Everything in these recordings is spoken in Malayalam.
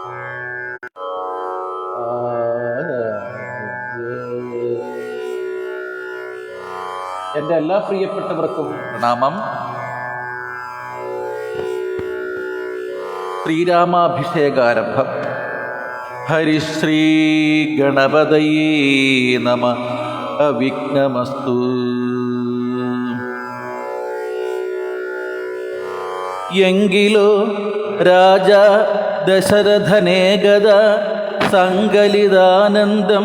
എൻ്റെ എല്ലാ പ്രിയപ്പെട്ടവർക്കും പ്രണാമം. ശ്രീരാമാഭിഷേകാരംഭം. ഹരിശ്രീ ഗണപതയേ നമഃ. അവിഘ്നമസ്തു. എങ്കിലോ രാജ ദശരഥനേകദ സങ്കലിതാനന്ദം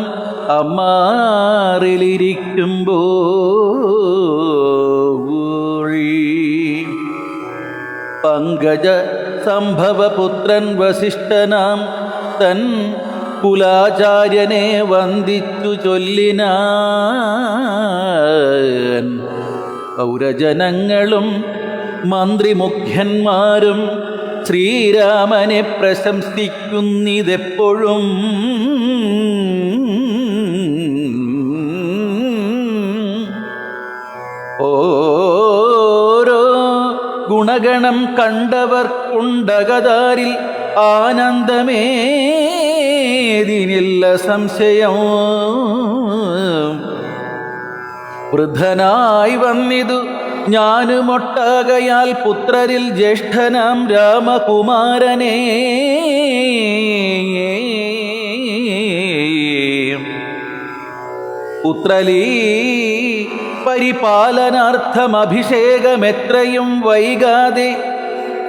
അമ്മാറിലിരിക്കുമ്പോൾ പങ്കജ സംഭവപുത്രൻ വസിഷ്ഠനാം തൻ കുലാചാര്യനെ വന്ദിച്ചു ചൊല്ലിനാൻ. പൗരജനങ്ങളും മന്ത്രിമുഖ്യന്മാരും ശ്രീരാമനെ പ്രശംസിക്കുന്നിതെപ്പോഴും. ഓരോ ഗുണഗണം കണ്ടവർക്കുണ്ടകതാരിൽ ആനന്ദമേതിനില്ല സംശയം. വൃദ്ധനായി വന്നിതു ഞാനുമൊട്ടാകയാൽ പുത്രരിൽ ജ്യേഷ്ഠനാം രാമകുമാരനെ പുത്രലീ പരിപാലനാർത്ഥം അഭിഷേകമെത്രയും വൈകാതെ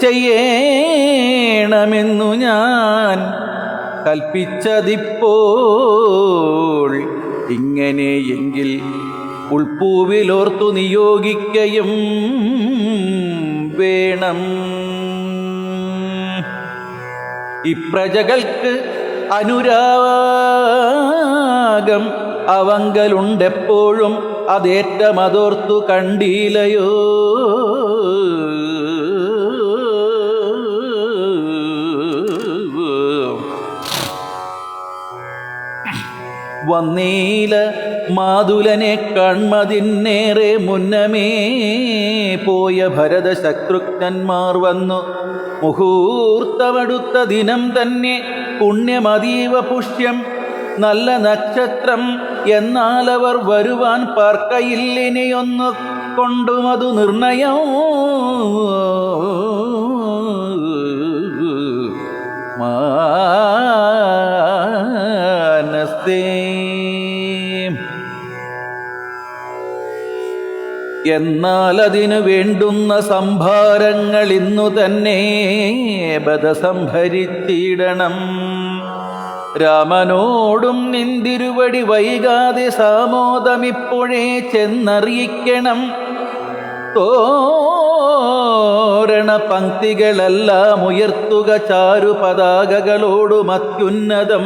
ചെയ്യണമെന്നു ഞാൻ കൽപ്പിച്ചതിപ്പോൾ. ഇങ്ങനെയെങ്കിൽ ഉൾപ്പൂവിലോർത്തു നിയോഗിക്കയും വേണം. ഇപ്രജകൾക്ക് അനുരാഗം അവങ്കലുണ്ടെപ്പോഴും അതേറ്റമതോർത്തു കണ്ടീലയോ. വന്നീല മാതുലനെ കൺമതിന്നേറെ മുന്നമേ പോയ ഭരത ശത്രുഘ്നന്മാർ വന്നു. മുഹൂർത്തമെടുത്ത ദിനം തന്നെ പുണ്യമതീവ പുഷ്യം നല്ല നക്ഷത്രം. എന്നാലവർ വരുവാൻ പാർക്കയില്ലിനിയൊന്നു കൊണ്ടുമതു നിർണയം. മാനസേ എന്നാൽ അതിനു വേണ്ടുന്ന സംഭാരങ്ങൾ ഇന്നു തന്നെ ബദസംഭരിച്ചിടണം. രാമനോടും നിന്തിരുവടി വൈകാതെ സാമോദമിപ്പോഴേ ചെന്നറിയിക്കണം. തോരണ പങ്ക്തികളെല്ലാം ഉയർത്തുക ചാരു പതാകകളോടും അത്യുന്നതം.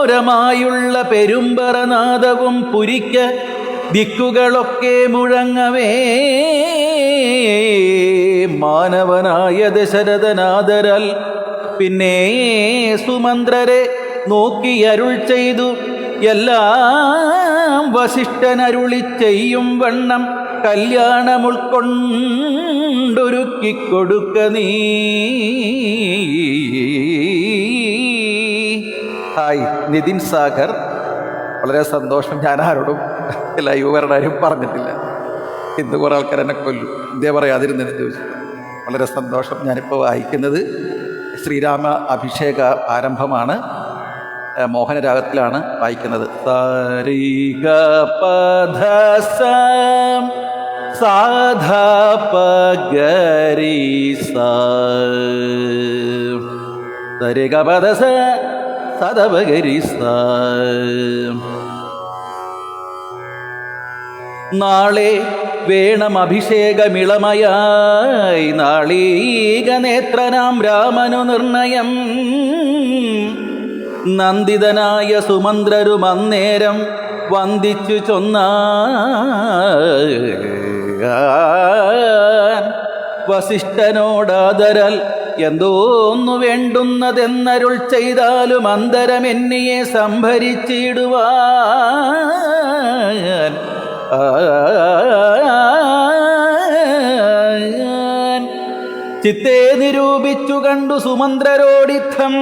ഘോരമായുള്ള പെരുമ്പറനാദവും പുരിക്ക് ദിക്കുകളൊക്കെ മുഴങ്ങവേ മാനവനായ ദശരഥനാദരാൽ പിന്നെ സുമന്ത്രരെ നോക്കി അരുൾ ചെയ്തു. എല്ലാം വസിഷ്ഠനരുളി ചെയ്യും വണ്ണം കല്യാണമുൾക്കൊണ്ടൊരുക്കിക്കൊടുക്ക നീ. ഹായ്, നിതിൻ സാഗർ. വളരെ സന്തോഷം. ഞാൻ ആരോടും ലൈവ് പറഞ്ഞിട്ടില്ല. ഇന്ന് കുറേ ആൾക്കാർ എന്നെ കൊല്ലും, ഇതേ പറയാതിരുന്നെന്ന് ചോദിച്ചു. വളരെ സന്തോഷം. ഞാനിപ്പോൾ വായിക്കുന്നത് ശ്രീരാമ അഭിഷേക ആരംഭമാണ്. മോഹനരാഗത്തിലാണ് വായിക്കുന്നത്. സരിഗ പധ സാധ പഗരി സരിഗ പധ സദപഗരി സ. നാളെ വേണം അഭിഷേകമിളമയായി നാളീക നേത്രനാം രാമനു നിർണയം. നന്ദിതനായ സുമന്ത്രരും അന്നേരം വന്ദിച്ചു ചൊന്നാൻ. വസിഷ്ഠനോടാദരാൽ എന്തോന്നു വേണ്ടുന്നതെന്നരുൾ ചെയ്താലും അന്തരമെന്നിയെ സംഭരിച്ചിടുവാൻ ചിത്തേ നിരൂപിച്ചു കണ്ടു സുമന്ത്രരോടിത്തം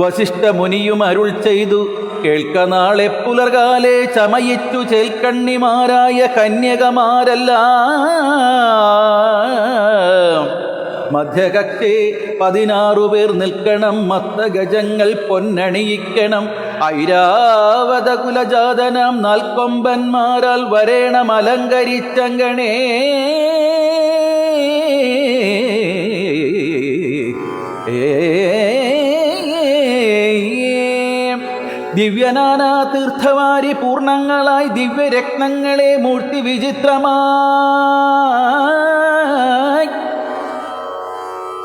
വസിഷ്ഠ മുനിയും അരുൾ ചെയ്തു കേൾക്ക നാളെ പുലർകാലെ ചമയിച്ചു ചേൽക്കണ്ണിമാരായ കന്യകമാരെല്ലാം മധ്യകക്ഷേ 16 പേർ നിൽക്കണം മത്തഗജങ്ങൾ പൊന്നണിയിക്കണം ഐരാവത കുലജാതനാം 4 കൊമ്പന്മാരാൽ വരേണം അലങ്കരിച്ചങ്കണേ ദിവ്യനാനാ തീർത്ഥവാരി പൂർണ്ണങ്ങളായി ദിവ്യരത്നങ്ങളെ മൂർത്തി വിചിത്രമായി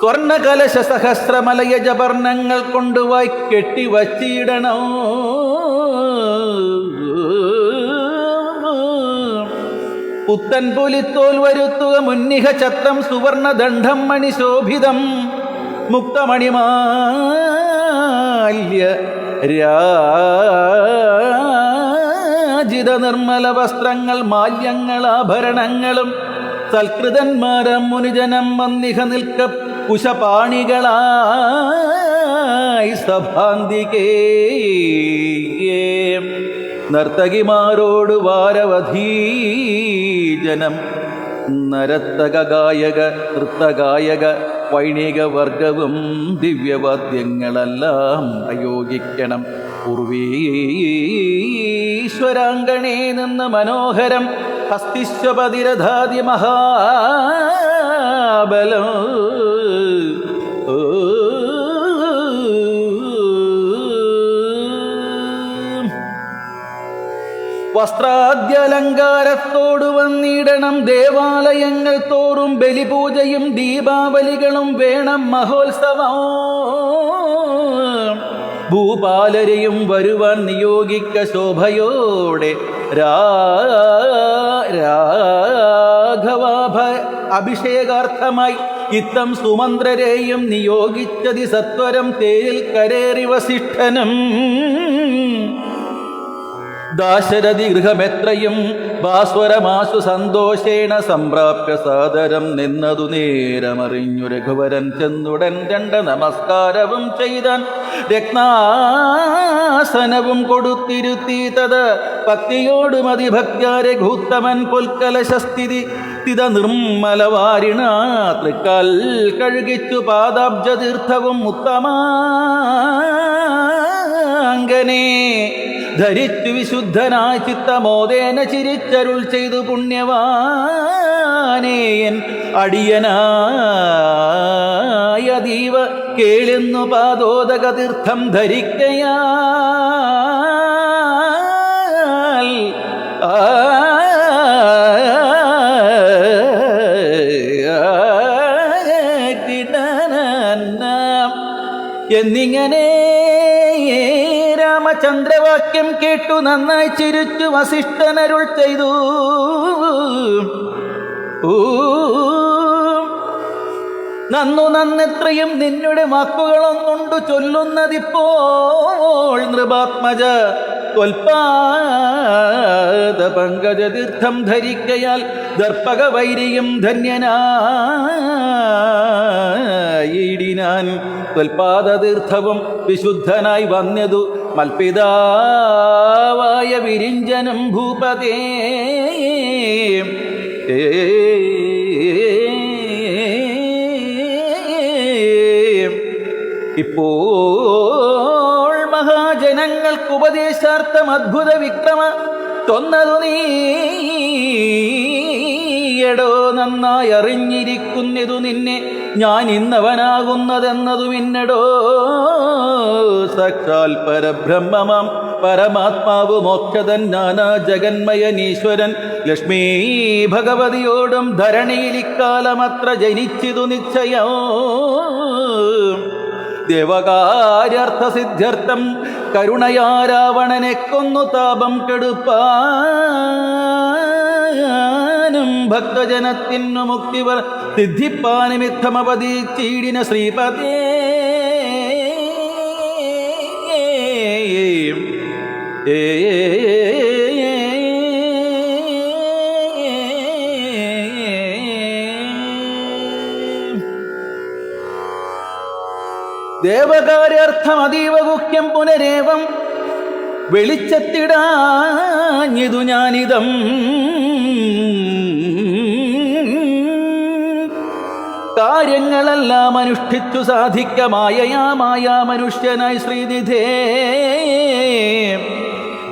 സ്വർണകലശ സഹസ്രമലയജപർണങ്ങൾ കൊണ്ടുപോയി കെട്ടിവച്ചിടണം പുത്തൻ പുലിത്തോൽ വരുത്തുക മുന്നിഹ ഛത്രം സുവർണദണ്ഡം മണിശോഭിതം മുക്തമണിമാല്യ രാജിത നിർമ്മല വസ്ത്രങ്ങൾ മാല്യങ്ങൾ ആഭരണങ്ങളും സൽകൃതന്മാരം മുനിജനം വന്നിഹ നിൽക്ക കുശപാണികളായി സഭാന്തികേ നർത്തകിമാരോട് വാരവധീജനം നരത്തക ഗായക നൃത്തഗായക വൈണിക വർഗവും ദിവ്യവാദ്യങ്ങളെല്ലാം പ്രയോഗിക്കണം പൂർവീശ്വരാങ്കണേ നിന്ന് മനോഹരം ഹസ്തിശ്വപതിരഥാതി മഹാബലം വസ്ത്രാദ്യലങ്കാരത്തോടു വന്നിടണം ദേവാലയങ്ങൾ തോറും ബലിപൂജയും ദീപാവലികളും വേണം മഹോത്സവം ഭൂപാലരെയും വരുവാൻ നിയോഗിക്ക ശോഭയോടെ രാഘവാഭ അഭിഷേകാർത്ഥമായി ഇത്തം സുമന്ത്രരെയും നിയോഗിച്ചതി സത്വരം തേരിൽ കരേറി വസിഷ്ഠനും ദാശരഥി ഗൃഹമെത്രയും ഭാസ്വരമാശു സന്തോഷേണ സംപ്രാപ്യ സാദരം നിന്നതു നേരമറിഞ്ഞു രഘുവരൻ ചെന്നുടൻ 2 നമസ്കാരവും ചെയ്താൻ രത്നാസനവും കൊടുത്തിരുത്തി തത് ഭക്തിയോട് മതിഭക്ത്യാ രഘൂത്തമൻ പുൽക്കലശസ്ഥിതി തിത നിർമ്മലവാരിണ തൃക്കാൽ കഴുകിച്ചു പാദാബ്ജതീർത്ഥവും ഉത്തമാങ്കനെ ധരിച്ചു വിശുദ്ധനായ ചിത്തമോദേന ചിരിച്ചരുൾ ചെയ്തു പുണ്യവാനേയൻ അടിയനായ ദീവ കേളുന്നു പാദോദക തീർത്ഥം ധരിക്കയാൽ എന്നിങ്ങനെ രാമചന്ദ്രവാക്യം കേട്ടു നന്നായി ചിരിച്ചു വസിഷ്ഠനരുൾ ചെയ്തു നന്നെത്രയും നിന്നുടെ വാക്കുകളൊന്നുണ്ടു ചൊല്ലുന്നതിപ്പോൾ നൃപാത്മജ ത്വൽപാദ പങ്കജതീർത്ഥം ധരിക്കയാൽ ദർപ്പക വൈരിയും ധന്യനായിടിനാൻ ത്വൽപാദതീർത്ഥവും വിശുദ്ധനായി വന്നതു മൽപിതാവായ വിരിഞ്ചനും ഭൂപതേ ഇപ്പോൾ മഹാജനങ്ങൾക്ക് ഉപദേശാർത്ഥം അദ്ഭുത വിക്രമ തൊന്നതു നീയടോ നന്നായി അറിഞ്ഞിരിക്കുന്നതു നിന്നെ ഞാൻ ഇന്നവനാകുന്നതെന്നതു മിന്നടോ സാക്ഷാൽ പരബ്രഹ്മമാം പരമാത്മാവ് മോക്ഷതൻ നാനാ ജഗന്മയനീശ്വരൻ ലക്ഷ്മീ ഭഗവതിയോടും ധരണിയിൽ ഇക്കാലമത്ര ജനിച്ചിതു നിശ്ചയോ ദേവകാര്യാർത്ഥസിദ്ധ്യർത്ഥം കരുണയാ രാവണനെ കൊന്നു താപം കെടുപ്പാനും ഭക്തജനത്തിനു മുക്തി സിദ്ധിപ്പാനിമിത്തമപതിച്ചീടിന ശ്രീപതേ ദേവകാര്യാർത്ഥം അതീവ ഗുഹ്യം പുനരേവം വെളിച്ചത്തിടാഞ്ഞിതു ഞാനിതം കാര്യങ്ങളെല്ലാം അനുഷ്ഠിച്ചു സാധിക്കമായയാമായ മനുഷ്യനായി ശ്രീനിധേ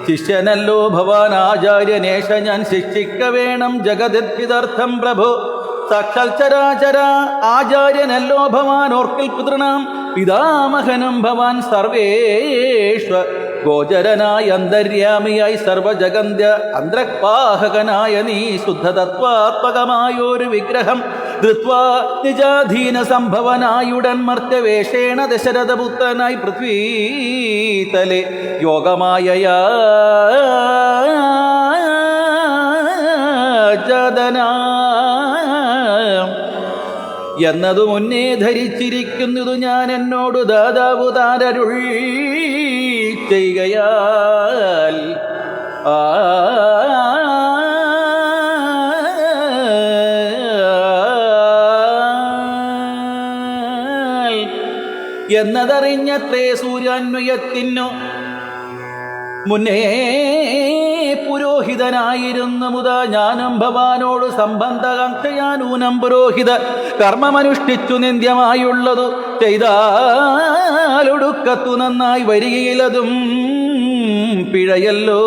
ശിഷ്യനല്ലോ ഭവാൻ ആചാര്യനേഷ ഞാൻ ശിക്ഷിക്ക വേണം ജഗതിർപ്പിതർത്ഥം പ്രഭോ സാക്ഷാൽ ചരാചര ആചാര്യനല്ലോ ഭവാൻ ഓർക്കിൽ പുത്രണാം പിതാമഹനം ഭവാൻ സർവേശ്വ ഗോചരനായ അന്തര്യാമിയായി സർവജഗന്ധ്യ അന്തർവാഹകനായ നീ ശുദ്ധതത്വാത്മകമായൊരു വിഗ്രഹം ധൃത്വാ നിജാധീന സംഭവനായുടൻ മർത്യവേഷേണ ദശരഥപുത്രനായി പൃഥ്വീതലെ യോഗമായയാ ജദനാ എന്നതു മുന്നേ ധരിച്ചിരിക്കുന്നതു ഞാൻ എന്നോട് ദാതാവു താരരുൾ ചെയ്കയാൽ എന്നതറിഞ്ഞത്രേ സൂര്യാന്വയത്തിനു മുന്നേ പുരോഹിതനായിരുന്ന മുത ഞാനും ഭവാനോട് സംബന്ധകാംക്ഷയാനൂനം പുരോഹിത കർമ്മമനുഷ്ഠിച്ചു നിന്ദ്യമായുള്ളതു ചെയ്താലൊടുക്കത്തു നന്നായി വരികയിലതും പിഴയല്ലോ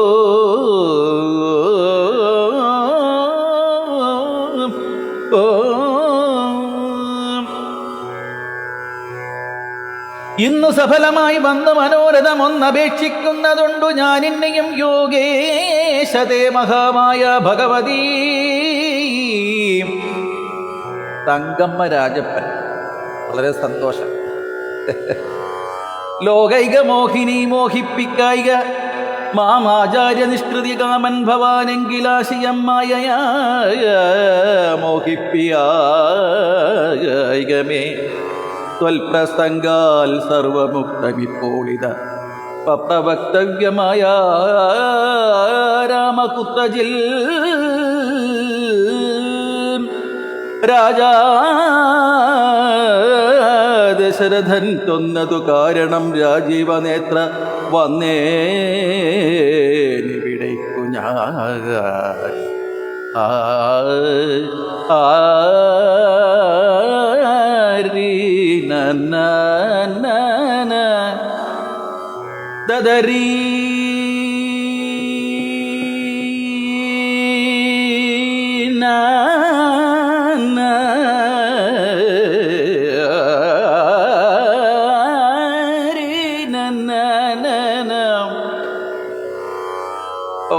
ഇന്നു സഫലമായി വന്ന് മനോരഥമൊന്നപേക്ഷിക്കുന്നതുണ്ടു ഞാൻ ഇന്നെയും യോഗേശതേ മഹാമായ ഭഗവതീ തങ്കമ്മ രാജപ്പൻ വളരെ സന്തോഷം. ലോകൈക മോഹിനി മോഹിപ്പിക്കായിക മാമാചാര്യ നിഷ്കൃതി കാമൻ ഭവാനെങ്കിലാശിയമ്മായ മോഹിപ്പിയായികമേ ത്വൽപ്രസംഗാൽ സർവമുക്തമിപ്പോളിത പ്രവക്തവ്യമായ രാമകുത്രജിൽ രാജാ ദശരഥൻ തൊന്നതു കാരണം രാജീവനേത്ര വന്നേനിവിടേക്കു ഞാൻ ദദരീ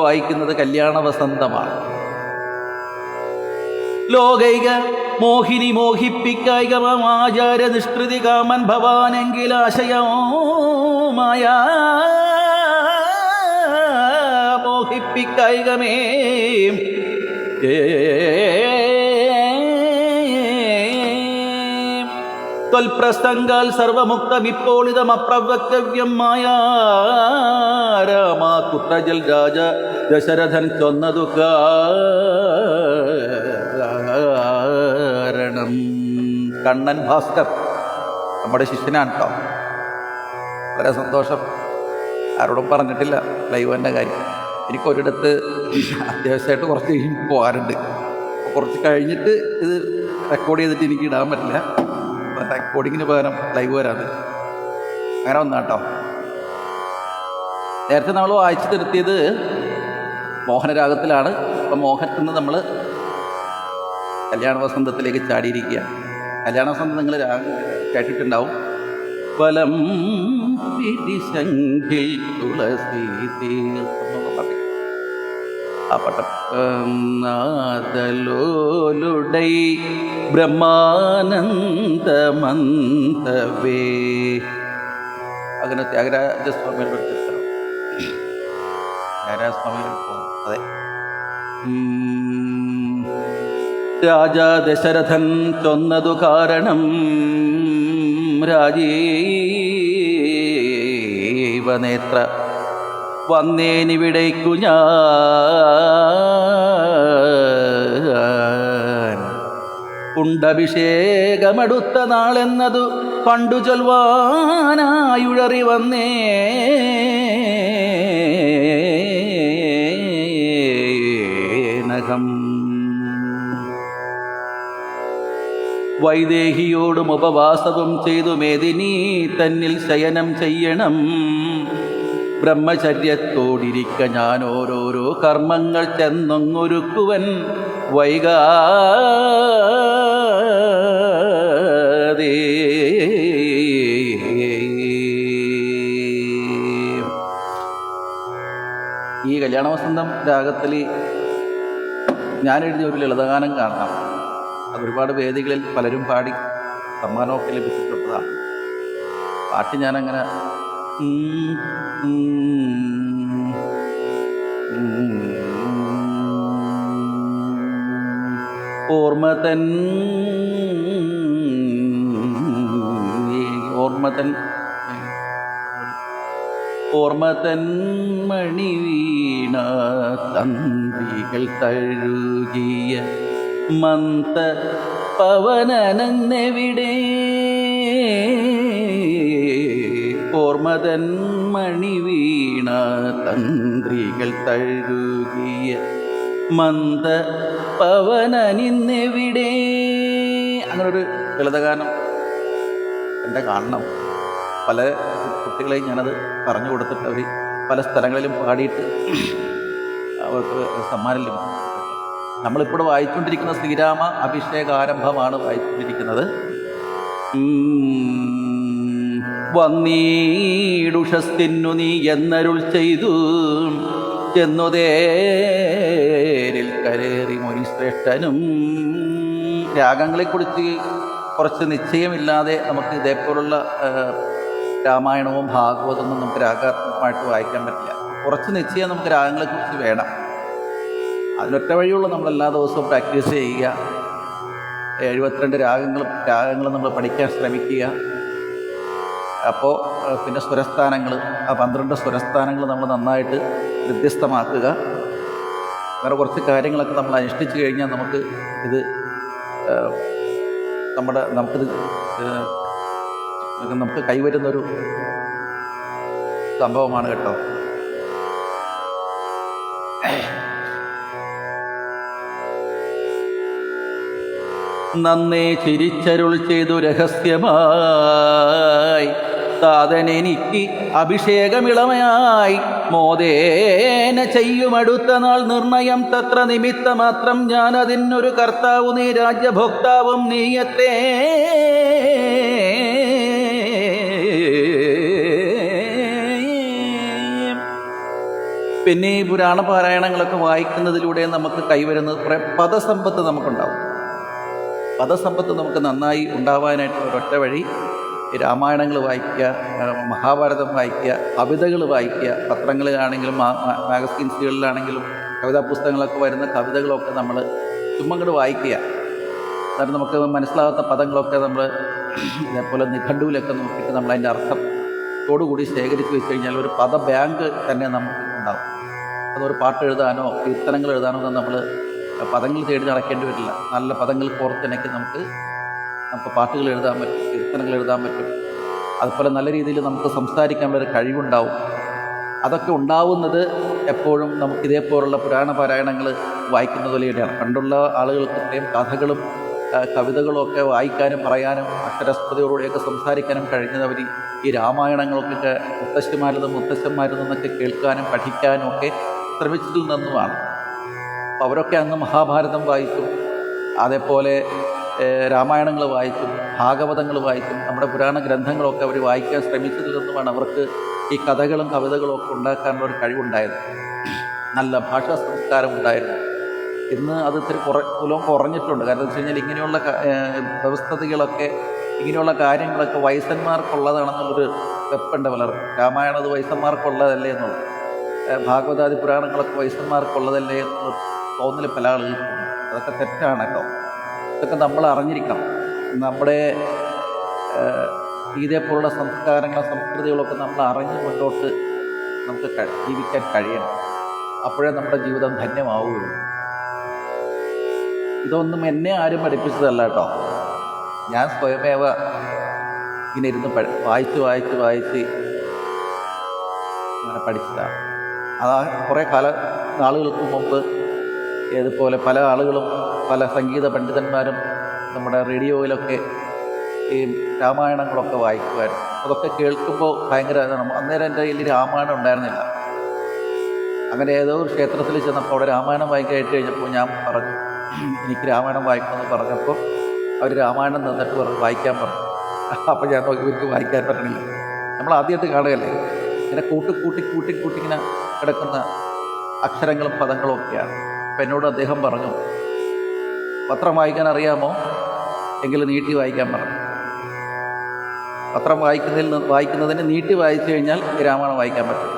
വായിക്കുന്നത് കല്യാണ വസന്തമാണ്. ലോകൈക മോഹിനി മോഹിപ്പിക്കായികമാചാര നിഷ്കൃതി കാമൻ ഭവാനെങ്കിലാശയമായ മോഹിപ്പിക്കായികമേ ത്വൽപ്രസംഗാൽ സർവമുക്തമിപ്പോളിതമപ്രവക്തവ്യം മായാ രാമാ കുത്രജൽ രാജ ദശരഥൻ ചൊന്നതു കാരണം. കണ്ണൻ ഭാസ്കർ നമ്മുടെ ശിഷ്യനാണ് കേട്ടോ. വളരെ സന്തോഷം. ആരോടും പറഞ്ഞിട്ടില്ല ലൈവൻ്റെ കാര്യം. എനിക്കൊരിടത്ത് അത്യാവശ്യമായിട്ട് കുറച്ച് പോകാറുണ്ട്. കുറച്ച് കഴിഞ്ഞിട്ട് ഇത് റെക്കോർഡ് ചെയ്തിട്ട് എനിക്ക് ഇടാൻ പറ്റില്ല. റെക്കോർഡിങ്ങിന് പകരം ലൈവ് വരാതെ അങ്ങനെ വന്നാട്ടോ. നേരത്തെ നമ്മൾ വായിച്ചു നിർത്തിയത് മോഹനരാഗത്തിലാണ്. അപ്പം മോഹനത്തിൽ നിന്ന് നമ്മൾ കല്യാണ വസന്തത്തിലേക്ക് ചാടിയിരിക്കുക. കല്യാണ വസന്തം നിങ്ങൾ കേട്ടിട്ടുണ്ടാവും. വലം പിരിശങ്കിൽ തുളസി ആ പട്ടം നാദലോലുടൈ ബ്രഹ്മാനന്ദമന്തവേ അങ്ങനെ ത്യാഗരാജസ്വാമിയുടെ ഒരു ചിത്രം. ത്യാഗരാജസ്വാമിയുടെ അതെ രാജാ ദശരഥൻ ചൊന്നതു കാരണം രാജീവനേത്ര വന്നേനിവിടേക്കു ഞാൻ ഉണ്ടഭിഷേകമടുത്ത നാളെന്നതു കണ്ടു ചൊൽവാനായുഴറി വന്നേനകം വൈദേഹിയോടും ഉപവാസവും ചെയ്തു മേദിനി തന്നിൽ ശയനം ചെയ്യണം ബ്രഹ്മചര്യത്തോടിരിക്ക ഞാൻ ഓരോരോ കർമ്മങ്ങൾ ചെന്നൊങ്ങൊരുക്കുവൻ വൈകാതെ. ഈ കല്യാണവസന്തം രാഗത്തിൽ ഞാൻ എഴുതിയ ഒരു ലളിതഗാനം കാണാം. അത് ഒരുപാട് വേദികളിൽ പലരും പാടി സമ്മാനമൊക്കെ ലഭിച്ചിട്ടുള്ളതാണ്. പാട്ട് ഞാനങ്ങനെ ഓർമ്മതൻ മണി വീണ തന്ത്രികൾ തഴുകിയ മന്ത പവനനെവിടെ ഓർമ്മതൻ മണി വീണ തന്ത്രികൾ തഴുകിയ മന്ത പവനനിന്നെവിടെ. അങ്ങനൊരു ലളിതഗാനം എൻ്റെ കാണണം. പല കുട്ടികളെയും ഞാനത് പറഞ്ഞു കൊടുത്തിട്ട് അവർ പല സ്ഥലങ്ങളിലും പാടിയിട്ട് അവർക്ക് സമ്മാനം ലഭിക്കും. നമ്മളിപ്പോൾ വായിച്ചുകൊണ്ടിരിക്കുന്ന ശ്രീരാമ അഭിഷേകാരംഭമാണ് വായിച്ചുകൊണ്ടിരിക്കുന്നത്. വന്നീടുഷസ്തിന്നു നീ എന്നരുൾ ചെയ്തു ചെന്നുതേരിൽ കരേറി മുനിശ്രേഷ്ഠനും. രാഗങ്ങളെക്കുറിച്ച് കുറച്ച് നിശ്ചയമില്ലാതെ നമുക്ക് ഇതേപോലുള്ള രാമായണവും ഭാഗവതമൊന്നും നമുക്ക് രാഗമായിട്ട് വായിക്കാൻ പറ്റില്ല. കുറച്ച് നിശ്ചയം നമുക്ക് രാഗങ്ങളെക്കുറിച്ച് വേണം. അതിനൊറ്റ വഴിയുള്ള നമ്മളെല്ലാ ദിവസവും പ്രാക്ടീസ് ചെയ്യുക. 72 രാഗങ്ങളും നമ്മൾ പഠിക്കാൻ ശ്രമിക്കുക. അപ്പോൾ പിന്നെ സ്വരസ്ഥാനങ്ങൾ, ആ 12 സ്വരസ്ഥാനങ്ങൾ നമ്മൾ നന്നായിട്ട് വ്യത്യസ്തമാക്കുക. അങ്ങനെ കുറച്ച് കാര്യങ്ങളൊക്കെ നമ്മൾ അനുഷ്ഠിച്ച് കഴിഞ്ഞാൽ നമുക്ക് കൈവരുന്നൊരു സംഭവമാണ് കേട്ടോ. നന്നേ ചിരിച്ചരുൾ ചെയ്തു രഹസ്യമായി താതനെനിക്ക് അഭിഷേകമിളമയായി മോദേന ചെയ്യുമടുത്ത നാൾ നിർണയം തത്ര നിമിത്തമാത്രം ഞാൻ അതിനൊരു കർത്താവു നീ രാജ്യഭോക്താവും നീയത്തേ. പിന്നെ ഈ പുരാണ പാരായണങ്ങളൊക്കെ വായിക്കുന്നതിലൂടെ നമുക്ക് കൈവരുന്നത് കുറേ പദസമ്പത്ത് നമുക്കുണ്ടാവും. പദസമ്പത്ത് നമുക്ക് നന്നായി ഉണ്ടാവാനായിട്ട് ഒരൊറ്റ വഴി രാമായണങ്ങൾ വായിക്കുക, മഹാഭാരതം വായിക്കുക, കവിതകൾ വായിക്കുക. പത്രങ്ങളിലാണെങ്കിലും മാഗസീൻസുകളിലാണെങ്കിലും കവിതാ പുസ്തകങ്ങളൊക്കെ വരുന്ന കവിതകളൊക്കെ നമ്മൾ ചുമ്മങ്ങോട്ട് വായിക്കുക. എന്നിട്ട് നമുക്ക് മനസ്സിലാകാത്ത പദങ്ങളൊക്കെ നമ്മൾ ഇതേപോലെ നിഘണ്ടുവിലൊക്കെ നോക്കിയിട്ട് നമ്മൾ അതിൻ്റെ അർത്ഥത്തോടുകൂടി ശേഖരിച്ച് വെച്ച് കഴിഞ്ഞാൽ ഒരു പദ ബാങ്ക് തന്നെ നമുക്ക് ഉണ്ടാവും. അതൊരു പാട്ട് എഴുതാനോ കീർത്തനങ്ങൾ എഴുതാനോ ഒന്നും നമ്മൾ പദങ്ങൾ തേടി നടക്കേണ്ടി വരില്ല. നല്ല പദങ്ങൾ കോർത്തിണക്കി നമുക്ക് പാട്ടുകൾ എഴുതാൻ പറ്റും, കീർത്തനങ്ങൾ എഴുതാൻ പറ്റും. അതുപോലെ നല്ല രീതിയിൽ നമുക്ക് സംസാരിക്കാനുള്ളൊരു കഴിവുണ്ടാവും. അതൊക്കെ ഉണ്ടാവുന്നത് എപ്പോഴും നമുക്ക് ഇതേപോലുള്ള പുരാണ പാരായണങ്ങൾ വായിക്കുന്നത് പോലെയാണ്. പണ്ടുള്ള ആളുകൾക്ക് ഇത്രയും കഥകളും കവിതകളും ഒക്കെ വായിക്കാനും പറയാനും അക്ഷരസ്ഫുതയോടുകൂടിയൊക്കെ സംസാരിക്കാനും കഴിഞ്ഞതവർ ഈ രാമായണങ്ങൾക്കൊക്കെ മുത്തശ്ശന്മാരിൽ നിന്നൊക്കെ കേൾക്കാനും പഠിക്കാനും ഒക്കെ ശ്രമിച്ചതിൽ നിന്നുമാണ്. അപ്പോൾ അവരൊക്കെ അന്ന് മഹാഭാരതം വായിച്ചും അതേപോലെ രാമായണങ്ങൾ വായിച്ചും ഭാഗവതങ്ങൾ വായിച്ചും നമ്മുടെ പുരാണ ഗ്രന്ഥങ്ങളൊക്കെ അവർ വായിക്കാൻ ശ്രമിച്ചതിൽ നിന്നുമാണ് അവർക്ക് ഈ കഥകളും കവിതകളും ഒക്കെ ഉണ്ടാക്കാനുള്ള ഒരു കഴിവുണ്ടായത്. നല്ല ഭാഷാ സംസ്കാരം ഉണ്ടായിരുന്നു. ഇന്ന് അത് ഇത്തിരി കുറഞ്ഞിട്ടുണ്ട്. കാരണം എന്ന് വെച്ച് കഴിഞ്ഞാൽ ഇങ്ങനെയുള്ള വ്യവസ്ഥിതികളൊക്കെ ഇങ്ങനെയുള്ള കാര്യങ്ങളൊക്കെ വയസ്സന്മാർക്കുള്ളതാണെന്നുള്ളൊരു വെപ്പുണ്ട് പലർക്കും. രാമായണം അത് വയസ്സന്മാർക്കുള്ളതല്ലേ എന്നുള്ളത്, ഭാഗവതാദി പുരാണങ്ങളൊക്കെ വയസ്സന്മാർക്കുള്ളതല്ലേ എന്നുള്ള തോന്നൽ പല ആളുകൾക്കും. അതൊക്കെ തെറ്റാണ് കേട്ടോ. ഇതൊക്കെ നമ്മൾ അറിഞ്ഞിരിക്കണം. നമ്മുടെ ഇതേപോലുള്ള സംസ്കാരങ്ങളും സംസ്കൃതികളൊക്കെ നമ്മൾ അറിഞ്ഞ് മുന്നോട്ട് നമുക്ക് ജീവിക്കാൻ കഴിയണം. അപ്പോഴേ നമ്മുടെ ജീവിതം ധന്യമാവുകയുള്ളൂ. ഇതൊന്നും എന്നെ ആരും പഠിപ്പിച്ചതല്ല കേട്ടോ. ഞാൻ സ്വയമേവ ഇങ്ങനെ ഇരുന്ന് വായിച്ച് അങ്ങനെ പഠിച്ചതാണ്. അതാ കുറേ നാളുകൾക്ക് മുമ്പ് ഇതുപോലെ പല ആളുകളും പല സംഗീത പണ്ഡിതന്മാരും നമ്മുടെ റേഡിയോയിലൊക്കെ ഈ രാമായണങ്ങളൊക്കെ വായിക്കുമായിരുന്നു. അതൊക്കെ കേൾക്കുമ്പോൾ ഭയങ്കര അന്നേരം എൻ്റെ കയ്യിൽ രാമായണം ഉണ്ടായിരുന്നില്ല. അങ്ങനെ ഏതോ ഒരു ക്ഷേത്രത്തിൽ ചെന്നപ്പോൾ അവിടെ രാമായണം വായിക്കാനായിട്ട് കഴിഞ്ഞപ്പോൾ ഞാൻ പറഞ്ഞു എനിക്ക് രാമായണം വായിക്കണമെന്ന് പറഞ്ഞപ്പോൾ അവർ രാമായണം തന്നിട്ട് വായിക്കാൻ പറഞ്ഞു. അപ്പോൾ ഞാൻ നോക്കി ഇവർക്ക് വായിക്കാൻ പറ്റണില്ല. നമ്മൾ ആദ്യമായിട്ട് കാണുകയല്ലേ, ഇങ്ങനെ കൂട്ടി ഇങ്ങനെ കിടക്കുന്ന അക്ഷരങ്ങളും പദങ്ങളും ഒക്കെയാണ്. അപ്പം എന്നോട് അദ്ദേഹം പറഞ്ഞു, പത്രം വായിക്കാൻ അറിയാമോ? എങ്കിലും നീട്ടി വായിക്കാൻ പറഞ്ഞു. പത്രം വായിക്കുന്നതിന് നീട്ടി വായിച്ചു കഴിഞ്ഞാൽ രാമായണം വായിക്കാൻ പറ്റും.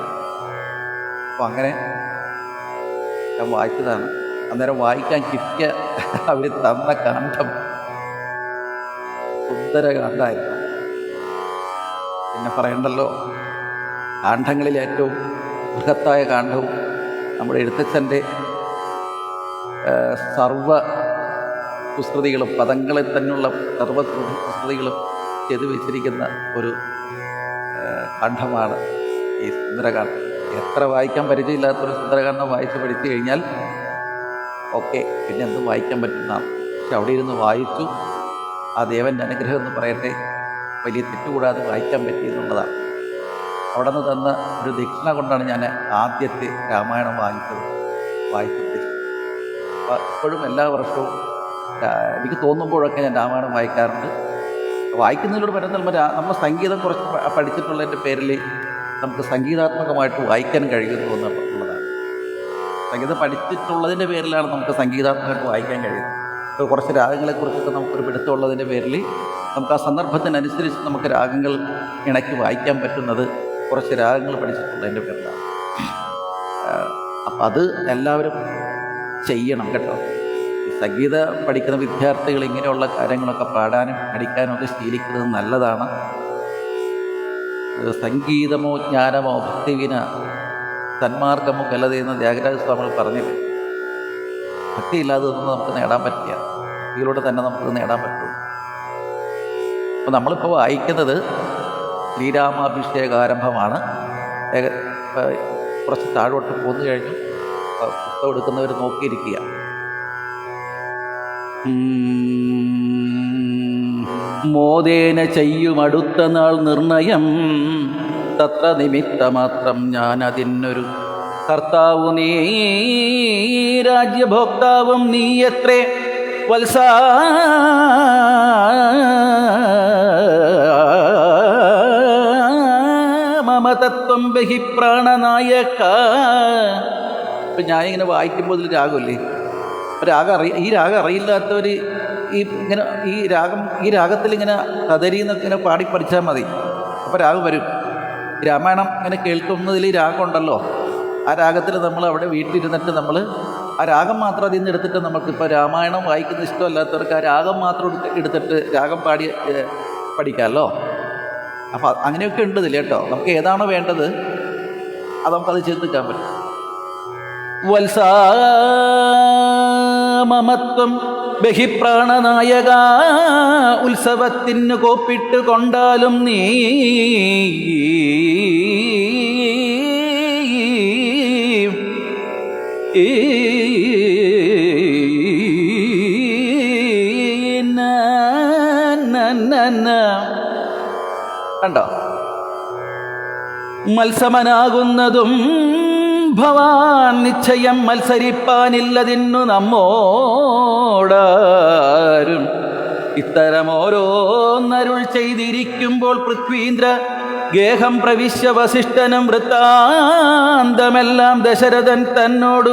അപ്പോൾ അങ്ങനെ ഞാൻ വായിച്ചതാണ്. അന്നേരം വായിക്കാൻ കിട്ടിയ അവർ തന്ന കാണ്ഡം സുന്ദര കാണ്ഡമായിരുന്നു. പിന്നെ പറയണ്ടല്ലോ, കാണ്ഡങ്ങളിൽ ഏറ്റവും ബൃഹത്തായ കാണ്ഡവും നമ്മുടെ എഴുത്തച്ഛൻ്റെ സർവ കുസൃതികളും പദങ്ങളിൽ തന്നെയുള്ള സർവ കുസൃതികളും ചെയ്തു വെച്ചിരിക്കുന്ന ഒരു കാണ്ഡമാണ് ഈ സുന്ദരകാന്ഡം. എത്ര വായിക്കാൻ പരിചയമില്ലാത്തൊരു സുന്ദരകാന്ഡം വായിച്ച് പഠിച്ചു കഴിഞ്ഞാൽ ഓക്കെ, പിന്നെ എന്തും വായിക്കാൻ പറ്റുന്നതാണ്. പക്ഷെ അവിടെ ഇരുന്ന് വായിച്ചു, ആ ദേവൻ്റെ അനുഗ്രഹം എന്ന് പറയട്ടെ, വലിയ തെറ്റുകൂടാതെ വായിക്കാൻ പറ്റി എന്നുള്ളതാണ്. അവിടെ നിന്ന് തന്ന ഒരു ദക്ഷിണ കൊണ്ടാണ് ഞാൻ ആദ്യത്തെ രാമായണം വായിച്ചു പഠിച്ചത്. അപ്പോൾ ഇപ്പോഴും എല്ലാ വർഷവും എനിക്ക് തോന്നുമ്പോഴൊക്കെ ഞാൻ രാമായണം വായിക്കാറുണ്ട്. വായിക്കുന്നതിലൂടെ പറ്റുന്ന നമ്മൾ സംഗീതം കുറച്ച് പഠിച്ചിട്ടുള്ളതിൻ്റെ പേരിൽ നമുക്ക് സംഗീതാത്മകമായിട്ട് വായിക്കാൻ കഴിയുന്നു എന്നുള്ളതാണ്. സംഗീതം പഠിച്ചിട്ടുള്ളതിൻ്റെ പേരിലാണ് നമുക്ക് സംഗീതാത്മകമായിട്ട് വായിക്കാൻ കഴിയുന്നത്. ഇപ്പോൾ കുറച്ച് രാഗങ്ങളെക്കുറിച്ചൊക്കെ നമുക്കൊരു പിടുത്തമുള്ളതിൻ്റെ പേരിൽ നമുക്ക് ആ സന്ദർഭത്തിനനുസരിച്ച് നമുക്ക് രാഗങ്ങൾ ഇണക്കി വായിക്കാൻ പറ്റുന്നത് കുറച്ച് രാഗങ്ങൾ പഠിച്ചിട്ടുള്ളതിൻ്റെ പേരിലാണ്. അപ്പം അത് എല്ലാവരും ചെയ്യണം കേട്ടോ. സംഗീതം പഠിക്കുന്ന വിദ്യാർത്ഥികൾ ഇങ്ങനെയുള്ള കാര്യങ്ങളൊക്കെ പാടാനും പഠിക്കാനും ഒക്കെ ശീലിക്കുന്നത് നല്ലതാണ്. സംഗീതമോ ജ്ഞാനമോ ഭക്തിവിന സന്മാർഗമോ കലതയെന്ന് ത്യാഗരാജ സ്വാമികൾ പറഞ്ഞില്ലേ. ഭക്തിയില്ലാതെ ഒന്നും നമുക്ക് നേടാൻ പറ്റില്ല. ഭക്തിയിലൂടെ തന്നെ നമുക്ക് നേടാൻ പറ്റുള്ളൂ. അപ്പോൾ നമ്മളിപ്പോൾ വായിക്കുന്നത് ശ്രീരാമാഭിഷേകാരംഭമാണ്. കുറച്ച് താഴോട്ട് പോന്നു കഴിഞ്ഞു പുസ്തകം എടുക്കുന്നവർ നോക്കിയിരിക്കുക. മോദേന ചെയ്യുമടുത്ത നാൾ നിർണയം തത്ര നിമിത്തമാത്രം ഞാൻ അതിനൊരു കർത്താവു നീ രാജ്യഭോക്താവും നീ എത്രേ വത്സ മമതത്വം ബഹി പ്രാണനായക. ഇപ്പം ഞാനിങ്ങനെ വായിക്കുമ്പോൾ ഇതിൽ രാഗമല്ലേ, ഈ രാഗം അറിയില്ലാത്തവർ ഈ രാഗത്തിൽ ഇങ്ങനെ കദരിന്നൊക്കെ ഇങ്ങനെ പാടി പഠിച്ചാൽ മതി. അപ്പോൾ രാഗം വരും. രാമായണം ഇങ്ങനെ കേൾക്കുന്നതിൽ ഈ രാഗം ഉണ്ടല്ലോ, ആ രാഗത്തിൽ നമ്മൾ അവിടെ വീട്ടിലിരുന്നിട്ട് നമ്മൾ ആ രാഗം മാത്രം അതിൽ നിന്ന് എടുത്തിട്ട് നമുക്കിപ്പോൾ രാമായണം വായിക്കുന്ന ഇഷ്ടമല്ലാത്തവർക്ക് ആ രാഗം മാത്രം എടുത്തിട്ട് രാഗം പഠിക്കാമല്ലോ. അപ്പോൾ അങ്ങനെയൊക്കെ ഉണ്ട് ഇതിൽ കേട്ടോ. നമുക്ക് ഏതാണോ വേണ്ടത് അത് നമുക്കത് ചിന്തിക്കാൻ പറ്റും. വത്സാ മമത്വം ബഹിപ്രാണനായക ഉത്സവത്തിന് കോപ്പിട്ട് കൊണ്ടാലും നീ കണ്ടോ, മത്സമനാകുന്നതും ഭവാൻ നിശ്ചയം മത്സരിപ്പാനില്ലതിന്നു നമ്മോടാരും ഇത്തരമോരോന്നരുൾ ചെയ്തിരിക്കുമ്പോൾ പൃഥ്വീന്ദ്ര ഗേഹം പ്രവിശ്യ വസിഷ്ഠനും വൃത്താന്തമെല്ലാം ദശരഥൻ തന്നോട്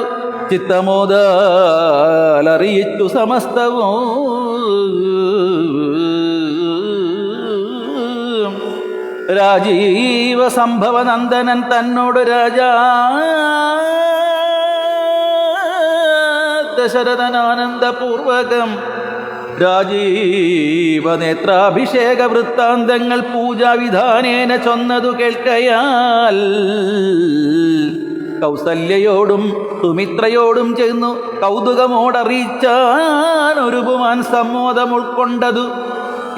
ചിത്തമോദാലറിയിച്ചു സമസ്തവും. രാജീവ സംഭവ നന്ദനൻ തന്നോട് രാജാ ദശരഥനാനന്ദപൂർവകം രാജീവനേത്രാഭിഷേക വൃത്താന്തങ്ങൾ പൂജാവിധാനേന ചൊന്നതു കേൾക്കയാൽ കൗസല്യയോടും സുമിത്രയോടും ചെന്നു കൗതുകമോടറിയിച്ചാൻ ഒരു പുമാൻ സമ്മോദം ഉൾക്കൊണ്ടതു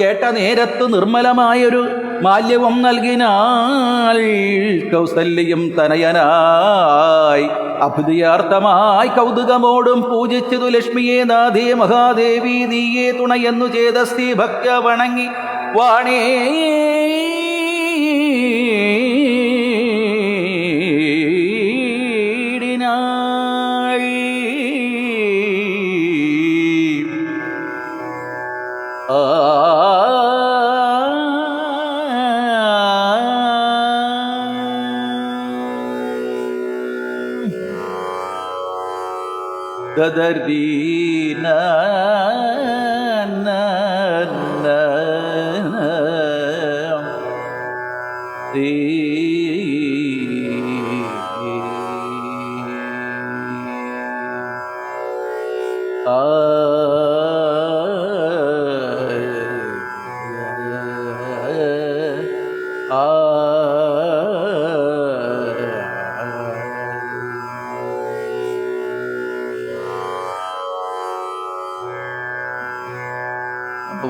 കേട്ട നേരത്തു നിർമ്മലമായൊരു മാല്യവും നൽകിനാൾ കൗസല്യം തനയനായി അഭുതിയാർത്ഥമായി കൗതുകമോടും പൂജിച്ചതു ലക്ഷ്മിയെ നാഥേ മഹാദേവി നീയേ തുണയെന്നു ചേതസ്തി ഭക്ത വണങ്ങി വാണേ ദദരീന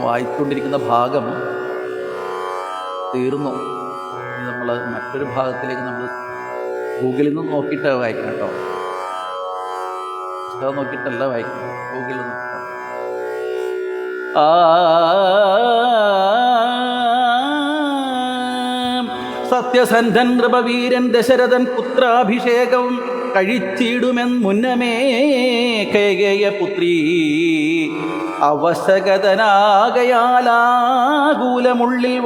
വായിച്ചുകൊണ്ടിരിക്കുന്ന ഭാഗം തീർന്നു. നമ്മൾ മറ്റൊരു ഭാഗത്തിലേക്ക് നമ്മൾ ഗൂഗിളിൽ നിന്ന് നോക്കിയിട്ട് വായിക്കണം കേട്ടോ. പുസ്തകം നോക്കിയിട്ടല്ല വായിക്കണം, ഗൂഗിളിൽ നോക്കണം. സത്യസന്ധൻ നൃപവീരൻ ദശരഥൻ പുത്രാഭിഷേകവും കഴിച്ചിടുമെന്ന് മുന്നമേ കേകേയ പുത്രീ അവശകതനാകയാലാകൂലമുള്ളിൽ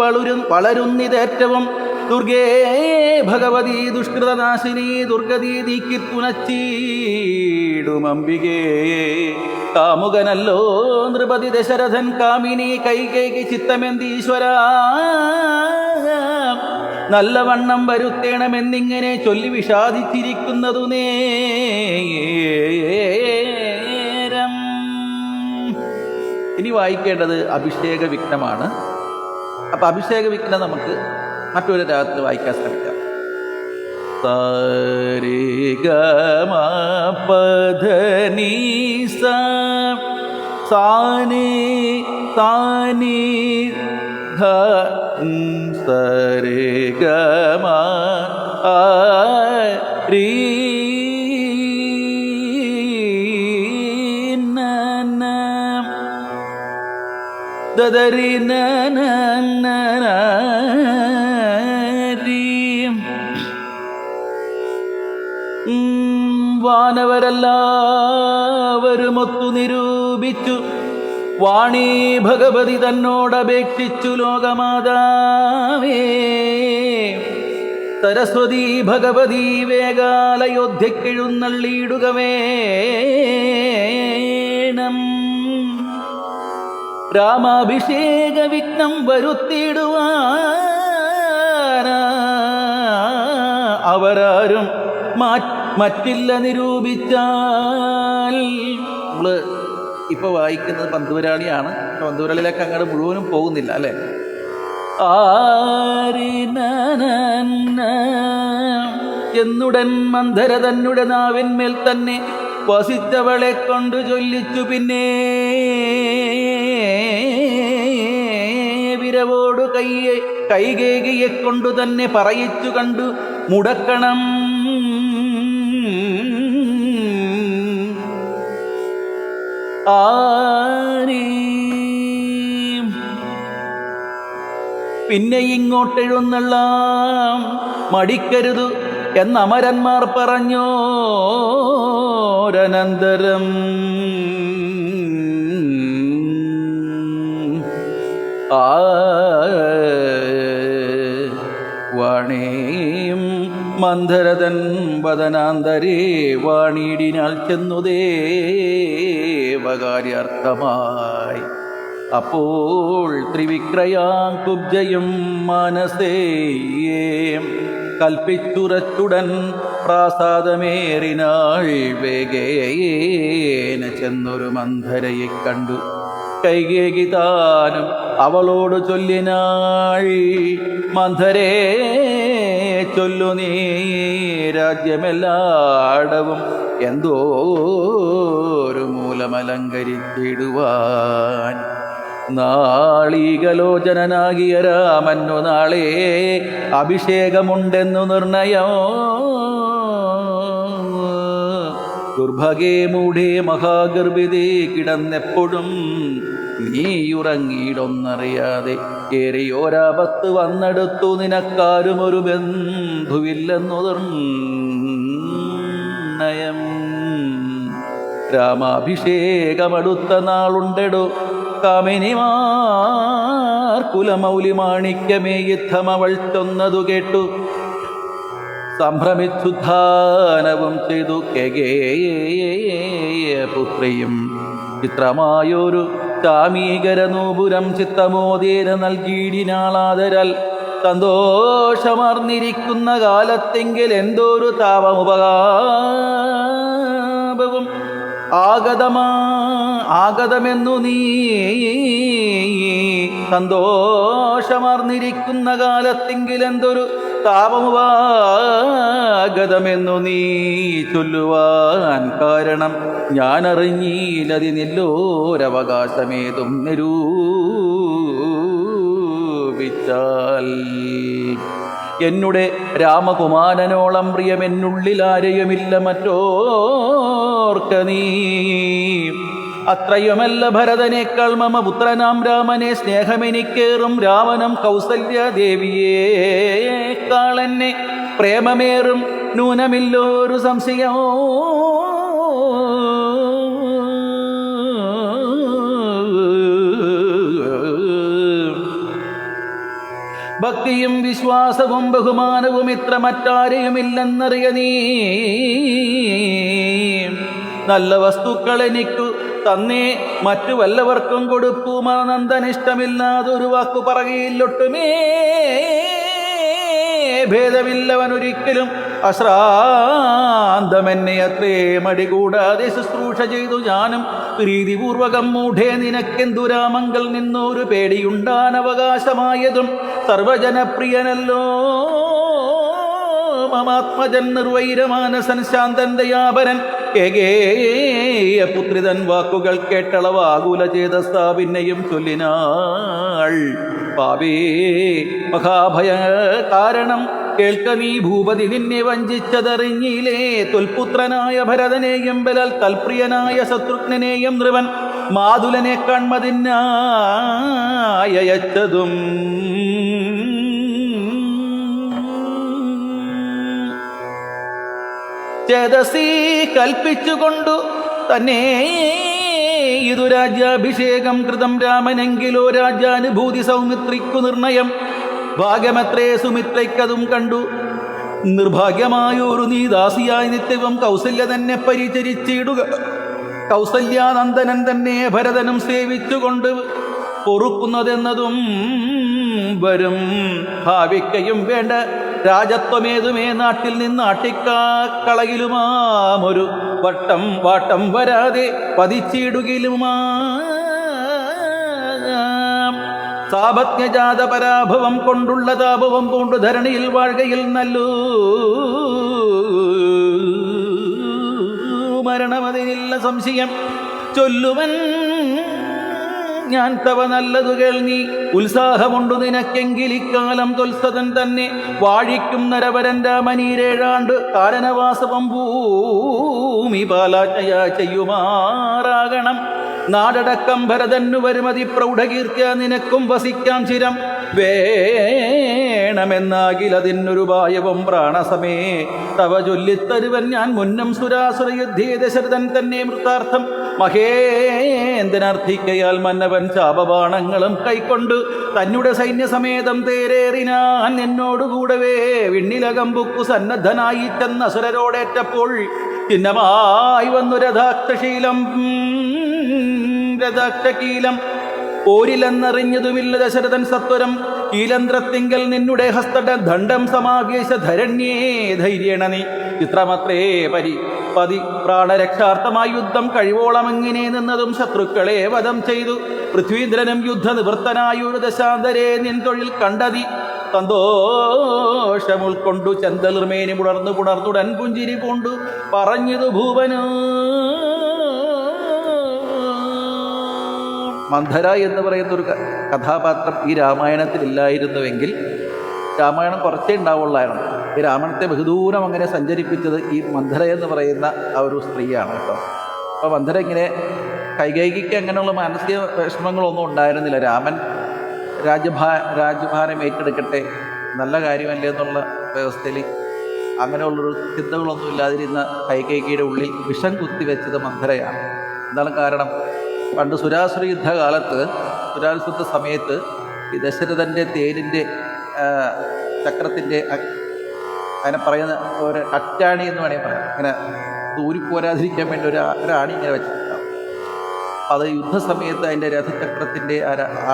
വളരുന്നിതേറ്റവും ദുർഗേ ഭഗവതി ദുഷ്കൃതനാശിനി ദുർഗതി നീക്കി തുണച്ചീടുമംബികേ കാമുകനല്ലോ നൃപതി ദശരഥൻ കാമിനി കൈകേകി ചിത്തമെന്തീശ്വര നല്ലവണ്ണം വരുത്തേണമെന്നിങ്ങനെ ചൊല്ലി വിഷാദിച്ചിരിക്കുന്നതു നേരം. ഇനി വായിക്കേണ്ടത് അഭിഷേക വിഘ്നമാണ്. അപ്പം അഭിഷേക വിഘ്നം നമുക്ക് മറ്റൊരു രാഗത്തിൽ വായിക്കാൻ ശ്രമിക്കാം. സരിഗമപധനി സാനി സാനി ധ സരിഗമ രീ ദദരി വാനവരെല്ലാവരുമൊത്തു നിരൂപിച്ചു വാണി ഭഗവതി തന്നോടപേക്ഷിച്ചു ലോകമാതാവേ സരസ്വതി ഭഗവതി വേഗാലയോധ്യക്കെഴുന്നള്ളിയിടുക വേണം. രാമാഭിഷേക വിഘ്നം വരുത്തിയിടുവാൻ അവരാരും മറ്റില്ല നിരൂപിച്ചാൽ. നമ്മൾ ഇപ്പോൾ വായിക്കുന്നത് പന്തുവരാളിയാണ്. പന്തുവരാളിയിലേക്ക് അങ്ങോട്ട് മുഴുവനും പോകുന്നില്ല അല്ലേ. എന്നുടൻ മന്ധര തന്നുടെ നാവിന്മേൽ തന്നെ വസിച്ചവളെ കൊണ്ടു ചൊല്ലിച്ചു. പിന്നെ വിരവോടു കൈകേകിയെ കൊണ്ടു തന്നെ പറയിച്ചു കണ്ടു മുടക്കണം. പിന്നെ ഇങ്ങോട്ടെഴുന്നള്ളാം മടിക്കരുതു എന്നമരന്മാർ പറഞ്ഞോരനന്തരം വാണേയും മന്ധരതൻ വദനാന്തരേ വാണിയിടിനാൽ ചെന്നു ദേവകാര്യാർത്ഥമായി. അപ്പോൾ ത്രിവിക്രയാം കുബ്ജയും മാനസേയേ കൽപ്പിച്ചുറച്ചുടൻ പ്രാസാദമേറിനാൾ വേഗേന ചെന്നൊരു മന്ധരയെ കണ്ടു. കൈകേകി താനും അവളോട് ചൊല്ലിനാൾ, മന്ധരേ ചൊല്ലു നീ രാജ്യമെല്ലാടവും എന്തോരു മൂലമലങ്കരിച്ചിടുവാൻ. നാളീകലോചനാകിയ രാമന്നു നാളെ അഭിഷേകമുണ്ടെന്നു നിർണയം. ദുർഭഗേ മൂഢേ മഹാഗർഭിതേ കിടന്നെപ്പോഴും നീയുറങ്ങിയിടൊന്നറിയാതെ ഏറിയോരാപത്ത് വന്നെടുത്തു നിനക്കാരും ഒരു ബന്ധുവില്ലെന്നു നിർണയം. രാമാഭിഷേകമടുത്ത നാളുണ്ടെടോ കാമിനിമാർ കുലമൗലി മാണിക്യമേ യുദ്ധമവൾ ചൊന്നതു കേട്ടു സംഭ്രമിച്ചുദ്ധാനവും ചെയ്തു പുത്രിയും ചിത്രമായൊരു ചാമീകരനൂപുരം ചിത്തമോദേന നൽകിയിടിനാളാദരാൽ. സന്തോഷമർന്നിരിക്കുന്ന കാലത്തെങ്കിൽ എന്തോരു താപമുപകാപവും ആഗതമെന്നു നീ. സന്തോഷമർന്നിരിക്കുന്ന കാലത്തെങ്കിൽ എന്തൊരു താപമുപാഗതമെന്നു നീ ചൊല്ലുവാൻ കാരണം ഞാനറിഞ്ഞീലതിനില്ലോരവകാശമേതും നിരൂപിച്ചാൽ. എന്നുടെ രാമകുമാരനോളം പ്രിയമെന്നുള്ളിലാരെയുമില്ല മറ്റോർക്ക നീ. അത്രയുമല്ല ഭരതനേക്കാൾ മമ പുത്രനാം രാമനെ സ്നേഹമെനിക്കേറും രാമനും കൗസല്യദേവിയേക്കാളെന്നെ പ്രേമമേറും നൂനമില്ലോരു സംശയമോ. ഭക്തിയും വിശ്വാസവും ബഹുമാനവും ഇത്ര മറ്റാരെയുമില്ലെന്നറിയ നീ. നല്ല വസ്തുക്കൾ എനിക്കു തന്നേ മറ്റു വല്ലവർക്കും കൊടുപ്പുമാനന്ദനിഷ്ടമില്ലാതൊരു വാക്കു പറകയില്ലൊട്ടുമേ ഭേദമില്ലവനൊരിക്കലും അശ്രാന്തമെന്നെ അത്രേ മടികൂടാതെ ശുശ്രൂഷ ചെയ്തു ഞാനും പ്രീതിപൂർവകം മൂഢേ നിനക്കെന്തുരാമങ്കൽ നിന്നൊരു പേടിയുണ്ടാനവകാശമായതും സർവജനപ്രിയനല്ലോ മമാത്മജൻ നിർവൈരമാനസൻ ശാന്തൻ ദയാപരൻ കേകേയ പുത്രിതൻ വാക്കുകൾ കേട്ടളവാകുല ചേതസ്സാ പിന്നെയും ചൊല്ലിനാൾ. പാപേ മഹാഭയ കാരണം കേൾക്ക നീ ഭൂപതി നിന്നെ വഞ്ചിച്ചതറിഞ്ഞിലേ. തൊൽപുത്രനായ ഭരതനെയും ബലാൽ തൽപ്രിയനായ ശത്രുഘ്നെയും നൃവൻ മാതുലനെ കൺമതിനായച്ചതും ചേതസി കൽപ്പിച്ചുകൊണ്ടു തന്നെ ഇതു രാജ്യാഭിഷേകം കൃതം രാമനെങ്കിലോ രാജ്യാനുഭൂതി സൗമിത്രിക്കു നിർണയം. ഭാഗ്യമത്രേ സുമിത്രയ്ക്കതും കണ്ടു നിർഭാഗ്യമായൊരു നീ ദാസിയായി നിത്യവും കൗസല്യ തന്നെ പരിചരിച്ചിടുക. കൗസല്യാനന്ദനൻ തന്നെ ഭരതനും സേവിച്ചുകൊണ്ട് പൊറുക്കുന്നതെന്നതും വരും. ഭാവിക്കയും വേണ്ട രാജത്വമേതുമേ നാട്ടിൽ നിന്ന് ആട്ടിക്കളയിലുമാമൊരു വാട്ടം വരാതെ പതിച്ചിടുകിലുമാ. സാപജ്ഞജാത പരാഭവം കൊണ്ടുള്ള താപവും കൊണ്ടു ധരണിയിൽ വാഴ്കയിൽ നല്ലൂ മരണമതിനില്ല സംശയം. ചൊല്ലുവൻ ഞാൻ തവ നല്ലതു കേൾനീ. ഉത്സാഹമുണ്ടു നിനക്കെങ്കിൽ ഇക്കാലം തൊൽസതൻ തന്നെ വാഴിക്കും നരവരൻ രാമനീരേഴാണ്ട് കാരണവാസവം ഭൂമി പാലാചയാ ചെയ്യുമാറാകണം. നാടടക്കം ഭരതന്നു വരുമതി പ്രൗഢകീർത്തിയ നിനക്കും വസിക്കാം ചിരം വേണമെന്നാകിലതിനൊരു ഭായവും പ്രാണസമേ തവ ചൊല്ലിത്തരുവൻ ഞാൻ മുന്നം സുരാസുരയുദ്ധേ ദശരഥൻ തന്നെ മൃതാർത്ഥം മഹേന്ദ്രനർത്ഥിക്കയാൽ മന്നവൻ ശാപബാണങ്ങളും കൈക്കൊണ്ട് തന്നുടെ സൈന്യസമേതം തേരേറിനാൻ എന്നോടുകൂടവേ വിണ്ണിലകമ്പുക്കു സന്നദ്ധനായി ചെന്ന അസുരരോടേറ്റപ്പോൾ ചിഹ്നമായി വന്നു രഥാക്ഷകീലം പോരിലെന്നറിഞ്ഞതുമില്ല ദശരഥൻ സത്വരം. കീലന്ത്രത്തിങ്കൽ നിന്നുടെ ഹസ്തട ദണ്ഡം സമാവേശ ധരണ്യേ ധൈര്യേണ നീ ചിത്രമത്രേ പ്രാണരക്ഷാർത്ഥമായി യുദ്ധം കഴിവോളം എങ്ങനെ നിന്നതും ശത്രുക്കളെ വധം ചെയ്തു പൃഥ്വീന്ദ്രനും യുദ്ധ നിവൃത്തനായൊരു ദശാന്തരെ നിൻ തൊഴിൽ കണ്ടതി സന്തോഷം ഉൾക്കൊണ്ടു ചന്തളിർമേനി പുണർന്നുടൻ പുഞ്ചിരി കൊണ്ടു പറഞ്ഞതു ഭൂപനോ. മന്ധര എന്ന് പറയുന്ന ഒരു കഥാപാത്രം ഈ രാമായണത്തിൽ ഇല്ലായിരുന്നുവെങ്കിൽ രാമായണം കുറച്ചേ ഉണ്ടാവുള്ളായിരുന്നു. ഈ രാമായണത്തെ ബഹുദൂരം അങ്ങനെ സഞ്ചരിപ്പിച്ചത് ഈ മന്ധര എന്ന് പറയുന്ന ആ ഒരു സ്ത്രീയാണ് കേട്ടോ. അപ്പോൾ മന്ധര ഇങ്ങനെ കൈകൈകിക്ക് അങ്ങനെയുള്ള മാനസിക വിഷമങ്ങളൊന്നും ഉണ്ടായിരുന്നില്ല. രാമൻ രാജ്യഭാരം ഏറ്റെടുക്കട്ടെ, നല്ല കാര്യമല്ലേ എന്നുള്ള വ്യവസ്ഥയിൽ അങ്ങനെയുള്ളൊരു ചിന്തകളൊന്നും ഇല്ലാതിരുന്ന കൈകൈകിയുടെ ഉള്ളിൽ വിഷം കുത്തിവെച്ചത് മന്ധരയാണ്. എന്താണ് കാരണം? പണ്ട് സുരാസുര യുദ്ധകാലത്ത്, സുരാസുര സമയത്ത് ഈ ദശരഥൻ്റെ തേരിൻ്റെ ചക്രത്തിൻ്റെ അതിനെ പറയുന്ന ഒരു അറ്റാണി എന്ന് വേണമെങ്കിൽ പറയാം, ഇങ്ങനെ ദൂരിപ്പോരാതിരിക്കാൻ വേണ്ടി ഒരാണി ഇങ്ങനെ വെച്ചിട്ടുണ്ടാവും. അത് യുദ്ധസമയത്ത് അതിൻ്റെ രഥചക്രത്തിൻ്റെ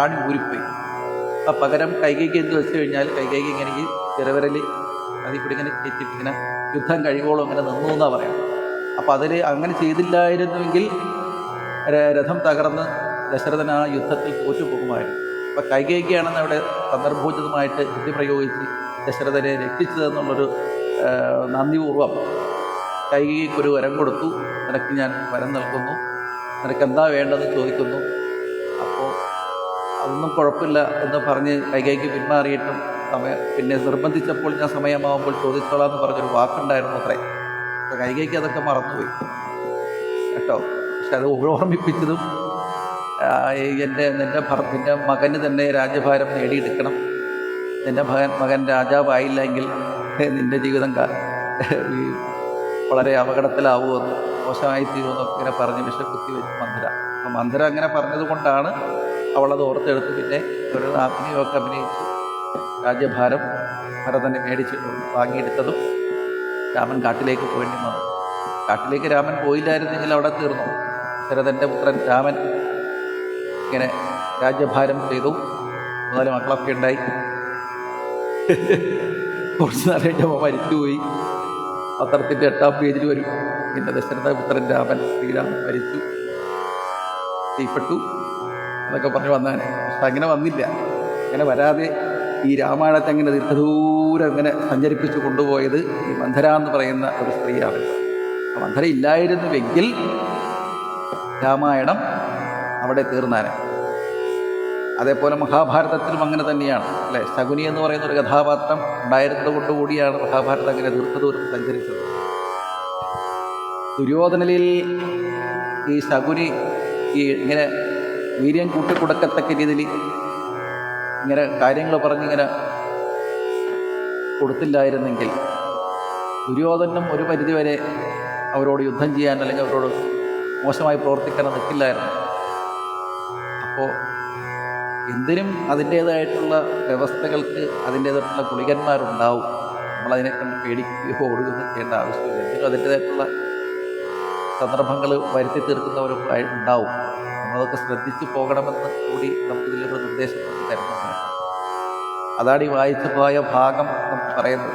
ആണി ഊരിപ്പോയി. അപ്പം പകരം കൈകൈക്ക് എന്ത് വെച്ച് കഴിഞ്ഞാൽ കൈകൈക്ക് ഇങ്ങനെ ഈ ചെറുവിരൽ അതിൽ കൂടി ഇങ്ങനെ കയറ്റിട്ട് ഇങ്ങനെ യുദ്ധം കഴിവോളം ഇങ്ങനെ നിന്നു എന്നാണ് പറയാം. അപ്പം അതിൽ അങ്ങനെ ചെയ്തില്ലായിരുന്നുവെങ്കിൽ രഥം തകർന്ന് ദശരഥൻ ആ യുദ്ധത്തിൽ തോറ്റുപോകുമായിരുന്നു. അപ്പം കൈകൈക്കാണെന്ന് അവിടെ സന്ദർഭോചിതമായിട്ട് ബുദ്ധി പ്രയോഗിച്ച് ദശരഥനെ രക്ഷിച്ചതെന്നുള്ളൊരു നന്ദിപൂർവ്വം കൈകൈക്കൊരു വരം കൊടുത്തു. നിനക്ക് ഞാൻ വരം നൽകുന്നു, നിനക്ക് എന്താ വേണ്ടതെന്ന് ചോദിക്കുന്നു. അപ്പോൾ അതൊന്നും കുഴപ്പമില്ല എന്ന് പറഞ്ഞ് കൈകൈക്ക് പിന്മാറിയിട്ടും പിന്നെ നിർബന്ധിച്ചപ്പോൾ ഞാൻ സമയമാകുമ്പോൾ ചോദിച്ചോളാം എന്ന് പറഞ്ഞൊരു വാക്കുണ്ടായിരുന്നു അത്രേ. അപ്പോൾ കൈകൈക്ക് അതൊക്കെ മറന്നുപോയി കേട്ടോ. പക്ഷെ അത് ഓർമ്മിപ്പിച്ചതും നിൻ്റെ മകന് തന്നെ രാജ്യഭാരം നേടിയെടുക്കണം, നിൻ്റെ മകൻ രാജാവായില്ലെങ്കിൽ നിൻ്റെ ജീവിതം വളരെ അപകടത്തിലാവുമെന്ന്, മോശമായി തീരുമെന്നൊക്കെ ഇങ്ങനെ പറഞ്ഞ് വിഷക്കുത്തി വെച്ച് മന്ധര. അപ്പം മന്ധര അങ്ങനെ പറഞ്ഞത് കൊണ്ടാണ് അവളത് ഓർത്തെടുത്ത് പിന്നെ ഒരു അഭിനയമൊക്കെ അഭിനയിച്ച് രാജ്യഭാരം ഭരതനെ വാങ്ങിയെടുത്തതും രാമൻ കാട്ടിലേക്ക് പോവേണ്ടി വന്നു. കാട്ടിലേക്ക് രാമൻ പോയില്ലായിരുന്നെങ്കിൽ അവിടെ തീർന്നു. ശരഥൻ്റെ പുത്രൻ രാമൻ ഇങ്ങനെ രാജ്യഭാരം ചെയ്തു. 4 മക്കളൊക്കെ ഉണ്ടായി. കുറച്ച് നാൾ കഴിഞ്ഞപ്പോൾ മരിച്ചുപോയി. പത്രത്തിൻ്റെ 8-ാം പേജിൽ വരും, പിന്നെ ദശരഥപുത്രൻ രാമൻ ശ്രീരാമൻ മരിച്ചു, തീപ്പെട്ടു എന്നൊക്കെ പറഞ്ഞ് വന്നാനെ. പക്ഷെ അങ്ങനെ വന്നില്ല. അങ്ങനെ വരാതെ ഈ രാമായണത്തെ അങ്ങനെ ദീർഘദൂരം അങ്ങനെ സഞ്ചരിപ്പിച്ച് കൊണ്ടുപോയത് ഈ മന്ധര എന്ന് പറയുന്ന ഒരു സ്ത്രീയാണ്. മന്ധര ഇല്ലായിരുന്നുവെങ്കിൽ രാമായണം അവിടെ തീർന്നാനെ. അതേപോലെ മഹാഭാരതത്തിലും അങ്ങനെ തന്നെയാണ് അല്ലേ. ശകുനി എന്ന് പറയുന്ന ഒരു കഥാപാത്രം ഉണ്ടായിരുന്നത് കൊണ്ടുകൂടിയാണ് മഹാഭാരതം അങ്ങനെ ദീർഘദൂരം സഞ്ചരിച്ചത്. ദുര്യോധനനിൽ ഈ ശകുനി ഇങ്ങനെ വീര്യം കൂട്ടിക്കൊടുക്കത്തക്ക രീതിയിൽ ഇങ്ങനെ കാര്യങ്ങൾ പറഞ്ഞിങ്ങനെ കൊടുത്തില്ലായിരുന്നെങ്കിൽ ദുര്യോധനും ഒരു പരിധിവരെ അവരോട് യുദ്ധം ചെയ്യാൻ അല്ലെങ്കിൽ അവരോട് മോശമായി പ്രവർത്തിക്കാൻ നിൽക്കില്ലായിരുന്നു. അപ്പോൾ എന്തിനും അതിൻ്റേതായിട്ടുള്ള വ്യവസ്ഥകൾക്ക് അതിൻ്റേതായിട്ടുള്ള ഗുളികന്മാരുണ്ടാവും. നമ്മളതിനെ കണ്ട് പേടിക്കുകയോ ഓടുകയോ ചെയ്യേണ്ട ആവശ്യമില്ല. എന്തിനും അതിൻ്റേതായിട്ടുള്ള സന്ദർഭങ്ങൾ വരുത്തി തീർക്കുന്നവരും ഉണ്ടാവും. നമ്മളതൊക്കെ ശ്രദ്ധിച്ചു പോകണമെന്ന് കൂടി നമുക്കിതിലൊരു നിർദ്ദേശം തരുന്നുണ്ട്. അതാണ് ഈ വായിച്ചു പോയ ഭാഗം നമുക്ക് പറയുന്നത്.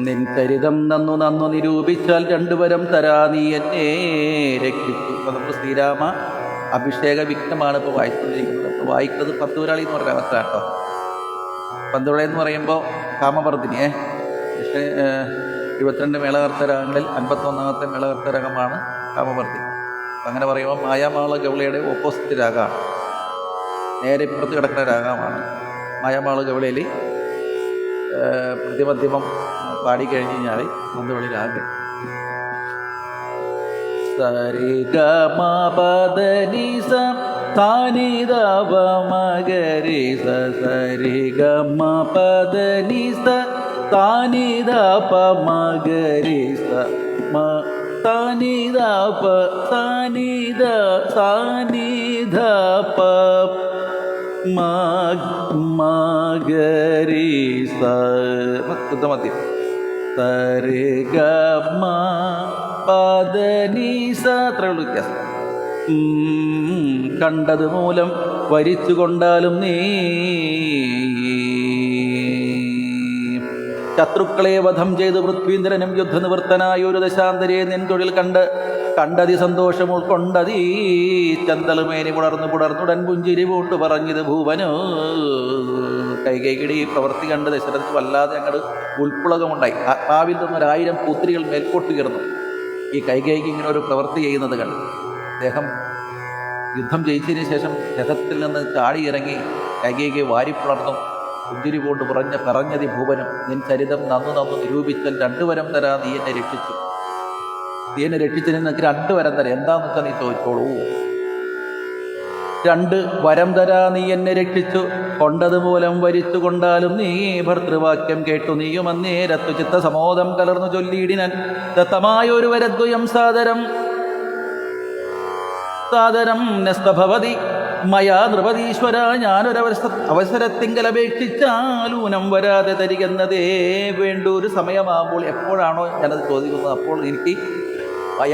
നിൻ ചരിതം നന്നു നിരൂപിച്ചാൽ 2 വരം തരാ നീ എന്നെ രക്ഷിച്ചു. അപ്പോൾ നമ്മൾ ശ്രീരാമ അഭിഷേക വിഘ്നമാണ് ഇപ്പോൾ വായിച്ചുകൊണ്ടിരിക്കുന്നത്. അപ്പോൾ വായിക്കുന്നത് പന്തൂരാളി എന്ന് പറഞ്ഞ അവസ്ഥ കേട്ടോ. പന്തൂരാളി എന്ന് പറയുമ്പോൾ കാമവർദ്ധിനിയെ 22 മേളകർത്തരാഗങ്ങളിൽ 51ാമത്തെ മേളകർത്തരാഗമാണ് കാമവർദ്ധിനി. അങ്ങനെ പറയുമ്പോൾ മായാമാള ഗൗളയുടെ ഓപ്പോസിറ്റ് രാഗമാണ്, നേരെ ഇപ്പുറത്ത് കിടക്കുന്ന രാഗമാണ്. മായാമാള ഗൗളയിൽ പ്രതിമധ്യമം പാടിക്കഴിഞ്ഞ് കഴിഞ്ഞാൽ മന്ദവളി രാഗം. സരി ഗ മ പദ നി സ താനി ദ പ മ ഗ രി സ സരി ഗ മ പദ നി സ താനി ദ പ മ ഗ രി സ മ താനി ദ പ താനി ദ താനി ദ പ മഗരി സദ്യം സരി ഗ മ പദ നി സ അത്രയുള്ള വ്യത്യാസം. കണ്ടത് മൂലം വരിച്ചു കൊണ്ടാലും നീ ശത്രുക്കളെ വധം ചെയ്ത് പൃഥ്വീന്ദ്രനും യുദ്ധനിവൃത്തനായ ഒരു ദശാന്തരെ നിൻ തൊഴിൽ കണ്ടതി സന്തോഷം ഉൾക്കൊണ്ടതീ ചന്തളുമേനി പുടർന്നുടൻ പുഞ്ചിരി പൂണ്ടു പറഞ്ഞത് ഭൂവനോ. കൈകേയിയുടെ ഈ പ്രവൃത്തി കണ്ട് ദശരഥന് വല്ലാതെ അങ്ങോട്ട് ഉൾപ്പുളകമുണ്ടായി. ആത്മാവിൽ നിന്നൊരായിരം പുത്രികൾ മേൽക്കോട്ടുയർന്നു ഈ കൈകേയിക്ക് ഇങ്ങനെ ഒരു പ്രവൃത്തി ചെയ്യുന്നത് കണ്ട്. അദ്ദേഹം യുദ്ധം ജയിച്ചതിന് ശേഷം രഥത്തിൽ നിന്ന് ചാടിയിറങ്ങി കൈകേയിയെ വാരിപ്പുണർന്നു പുഞ്ചിരി കൊണ്ട് പറഞ്ഞതി ഭൂവനം, നിൻ ചരിതം നന്നു നിരൂപിച്ചാൽ 2 വരം തരാ, നീ എന്നെ രക്ഷിച്ചു. നീ എന്നെ രക്ഷിച്ചതിന് നിനക്ക് 2 വരം തരാം, എന്താന്ന് വെച്ചാൽ നീ ചോദിച്ചോളൂ. 2 വരം തരാ, നീ എന്നെ രക്ഷിച്ചു കൊണ്ടത് മൂലം വരിച്ചു കൊണ്ടാലും നീ ഭർതൃവാക്യം കേട്ടു നീയും അന്നേരത്തു ചിത്തസമോദം കലർന്നു ചൊല്ലിയിടിനാൻ ദത്തമായൊരു വരദ്വയം സാദരം നസ്തഭവതി മയാ നൃപതീശ്വര. അവസരത്തിങ്കലപേക്ഷിച്ചാലൂനം വരാതെ തരികെന്നതേ വേണ്ടൊരു സമയമാകുമ്പോൾ എപ്പോഴാണോ ഞാനത് ചോദിക്കുന്നത് അപ്പോൾ എനിക്ക്